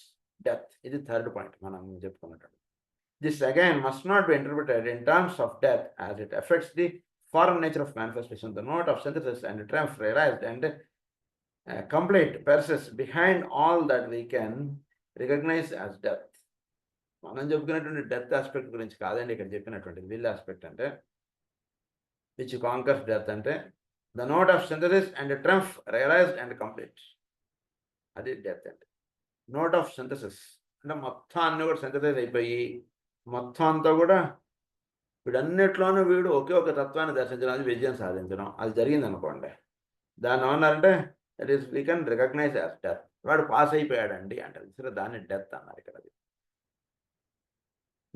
death. ఇది థర్డ్ పాయింట్ మనం చెప్పుకున్నట్టు. This again must not be interpreted in terms of death as it effects the form nature of manifestation. The note of synthesis and triumph realized and complete persists behind all that we can recognize as death. మనం చెప్పుకున్నటువంటి death aspect గురించి కాదండి ఇక్కడ చెప్పినటువంటి will aspect. అంటే which conquers death అంటే the note of synthesis and triumph realized and complete. అది death అంటే. నోట్ ఆఫ్ సింథసిస్ అంటే మొత్తం అన్ని కూడా సింథసైజ్ అయిపోయి మొత్తం అంతా కూడా వీడన్నిట్లోనూ వీడు ఒకే ఒక తత్వాన్ని దర్శించడం, అది విజయం సాధించడం, అది జరిగింది అనుకోండి. దాన్ని ఏమన్నారంటే that is we can recognise as death. వాడు పాస్ అయిపోయాడండి అంటారు, సరే దాన్ని డెత్ అన్నారు ఇక్కడ.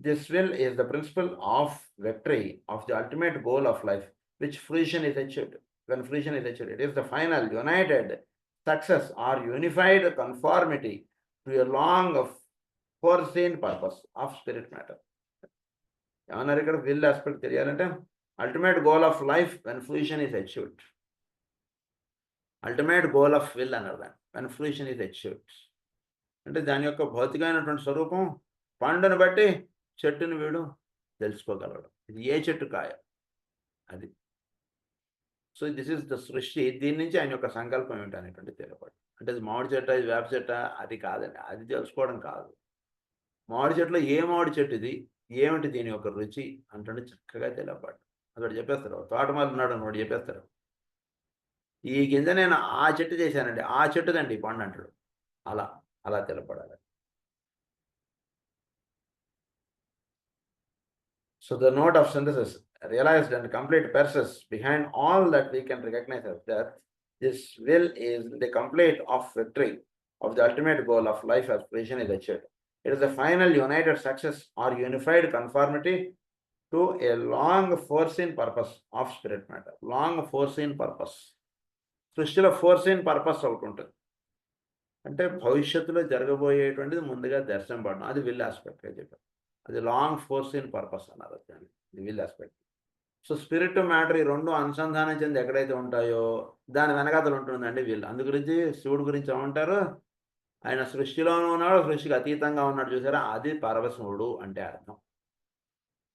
This will is the principle of victory of the ultimate goal of life which fruition is achieved. When fruition is achieved, it is the final united success or unified conformity to a long foreseen purpose of spirit matter. ఏమన్నారు ఇక్కడ will aspect తెలియాలంటే ultimate goal of life when fruition is achieved. Ultimate goal of will అన్నారు దాన్ని when fruition is achieved. అంటే దాని యొక్క భౌతికమైనటువంటి స్వరూపం పండును బట్టి చెట్టుని వీడు తెలుసుకోగలడు, ఇది ఏ చెట్టు కాయ అది. సో దిస్ ఈస్ ద సృష్టి. దీని నుంచి ఆయన యొక్క సంకల్పం ఏంటి అనేటువంటి తెలియపడు. అంటే ఇది మామిడి చెట్ట, ఇది వేప చెట్ట, అది కాదండి, అది తెలుసుకోవడం కాదు. మామిడి చెట్టులో ఏ మామిడి చెట్టు ఇది, ఏమిటి దీని యొక్క రుచి అంటే చక్కగా తెలియపాడు. అక్కడ చెప్పేస్తారు, తోటమాలి ఉన్నాడు అన్నవాడు చెప్పేస్తారు, ఈ గింజ నేను ఆ చెట్టు చేశానండి, ఆ చెట్టుదండి పండు అంటాడు. అలా అలా తెలపడాలి. So the note of synthesis realized and complete persists behind all that we can recognize as death. This will is the complete of victory of the ultimate goal of life as fruition is achieved. It is the final united success or unified conformity to a long foreseen purpose of spirit matter. Long foreseen purpose. సృష్టిలో ఫోర్సీన్ purpose ఒకటి ఉంటుంది. అంటే భవిష్యత్తులో జరగబోయేటువంటిది ముందుగా దర్శనపడడం, అది will ఆస్పెక్ట్గా చెప్పారు. అది long foreseen purpose అన్నారు, అది will aspect. So spirit matter ఈ రెండు అనుసంధానం చెంది ఎక్కడైతే ఉంటాయో దాని వెనకాతలు ఉంటుందండి విల్. అందు గురించి శివుడి గురించి ఏమంటారు, ఆయన సృష్టిలోనూ ఉన్నాడు, సృష్టికి అతీతంగా ఉన్నాడు, చూసారా, అది పరమశివుడు అంటే అర్థం.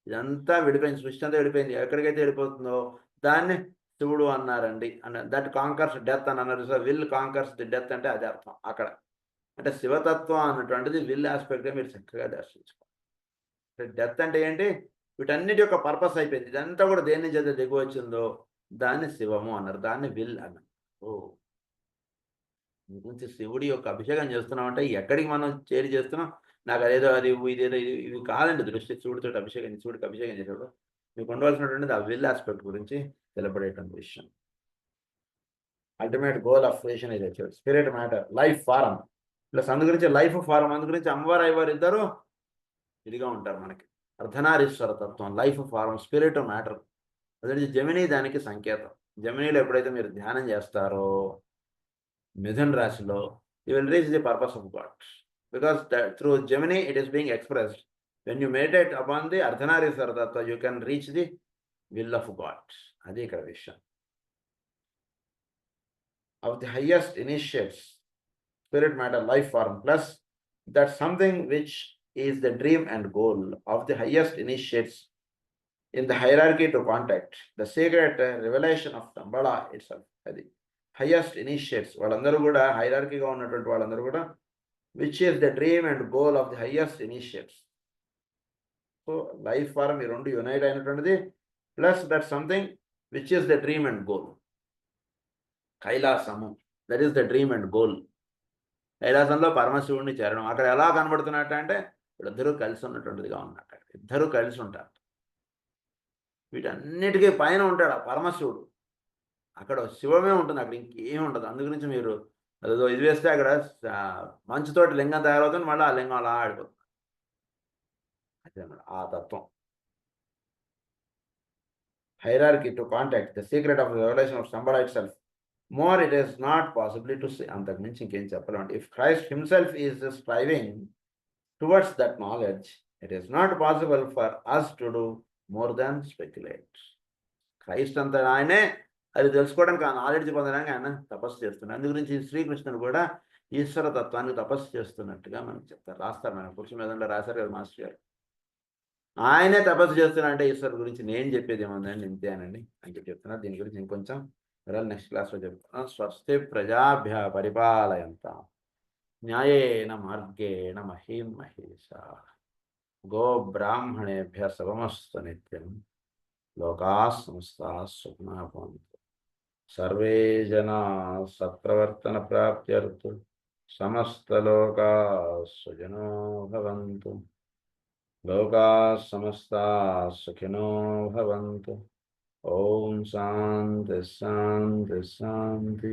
ఇదంతా విడిపోయింది, సృష్టి అంతా విడిపోయింది, ఎక్కడికైతే వెళ్ళిపోతుందో దాన్ని శివుడు అన్నారండి. అండ్ దట్ కాంకర్స్ డెత్ అని అన్నారు. So will conquers the death అంటే అది అర్థం అక్కడ. అంటే శివతత్వం అన్నటువంటిది విల్ ఆస్పెక్ట్గా మీరు చక్కగా దర్శించుకోవాలి. డెత్ అంటే ఏంటి, వీటన్నిటి యొక్క పర్పస్ అయిపోయింది, ఇదంతా కూడా దేని నుంచి అయితే దిగు వచ్చిందో దాన్ని శివము అన్నారు, దాన్ని విల్ అన్నారు. గురించి శివుడి యొక్క అభిషేకం చేస్తున్నామంటే ఎక్కడికి మనం చేరి చేస్తున్నాం, నాకు అదేదో అది ఇదేదో ఇవి కాదండి దృష్టి. శివుడితో అభిషేకం, శివుడికి అభిషేకం చేసేవాడు మీకు ఉండవలసినటువంటిది ఆ విల్ ఆస్పెక్ట్ గురించి తెలపడేటువంటి విషయం. Ultimate goal of creation is achieved. Spirit matter life form plus అందు గురించి లైఫ్ ఫారం, అందు గురించి అమ్మవారు అయ్యవారు ఇద్దరు ఇదిగా ఉంటారు మనకి. అర్ధనారీశ్వర తత్వం, లైఫ్ ఫారం, స్పిరిట్ మ్యాటర్. అదే జమినీ దానికి సంకేతం. జమినీలో ఎప్పుడైతే మీరు ధ్యానం చేస్తారో మిథున్ రాశిలో, you will reach the purpose of God, because through Gemini it is being expressed. When you meditate upon the Ardhanarishvara tattva, you can reach the will of God. అది ఇక్కడ విషయం. Of the highest initiates spirit matter life form, plus that something which is the dream and goal of the highest initiates in the hierarchy to contact the secret revelation of Shambhala itself. Adi highest initiates valandaru kuda hierarchy ga unnatvanti valandaru kuda, which is the dream and goal of the highest initiates. So life form ee rendu unite ayinatuntadi, plus that something which is the dream and goal. Kailasamu, that is the dream and goal. కైలాసంలో పరమశివుడిని చేరడం. అక్కడ ఎలా కనబడుతున్నట్టు అంటే ఇద్దరూ కలిసి ఉన్నటువంటిదిగా ఉన్నట్టు, ఇద్దరూ కలిసి ఉంటారు. వీటన్నిటికీ పైన ఉంటాడు ఆ పరమశివుడు. అక్కడ శివమే ఉంటుంది, అక్కడ ఇంకేం ఉండదు. అందు గురించి మీరు అదేదో ఇది వేస్తే అక్కడ మంచుతోటి లింగం తయారవుతుంది, మళ్ళీ ఆ లింగం అలా ఆడిపోతుంది. అదే ఆ తత్వం. Hierarchy to contact the secret of the revolution of Shambhala itself. More it is not possible to say. అంతకు మించి ఇంకేం చెప్పలేం. If Christ himself is striving towards that knowledge, it is not possible for us to do more than speculate. Christ అంతా ఆయనే అది తెలుసుకోవడానికి, ఆ knowledge పొందడానికి ఆయన తపస్సు చేస్తున్నాడు. అందు గురించి శ్రీకృష్ణుడు కూడా ఈశ్వర తత్వానికి తపస్సు చేస్తున్నట్టుగా మనకు చెప్తారు, రాస్తారు. మన పురుష మీదంలో రాశారు కదా మాస్టర్ గారు. ఆయనే తపస్సు చేస్తున్నా అంటే ఈశ్వరు గురించి నేను చెప్పేది ఏముందండి, ఇంతేనండి అని చెప్తున్నారు. దీని గురించి ఇంకొంచెం నెక్స్ట్ క్లాస్లో చెప్తున్నాం. స్వస్తి ప్రజాభ్య పరిపాలయంతాం న్యాయేన మార్గేణ మహీం మహేషా గో బ్రాహ్మణేభ్య శుభమస్తు నిత్యం లోకాః సమస్తాః సుఖినః భవంతు సర్వే జనాః సత్ప్రవర్తన ప్రాప్త్యర్థం సమస్తలోకాః సుఖినో భవంతు లోకాః సమస్తాః సుఖినో భవంతు. ఓం శాంతి శాంతి శాంతి.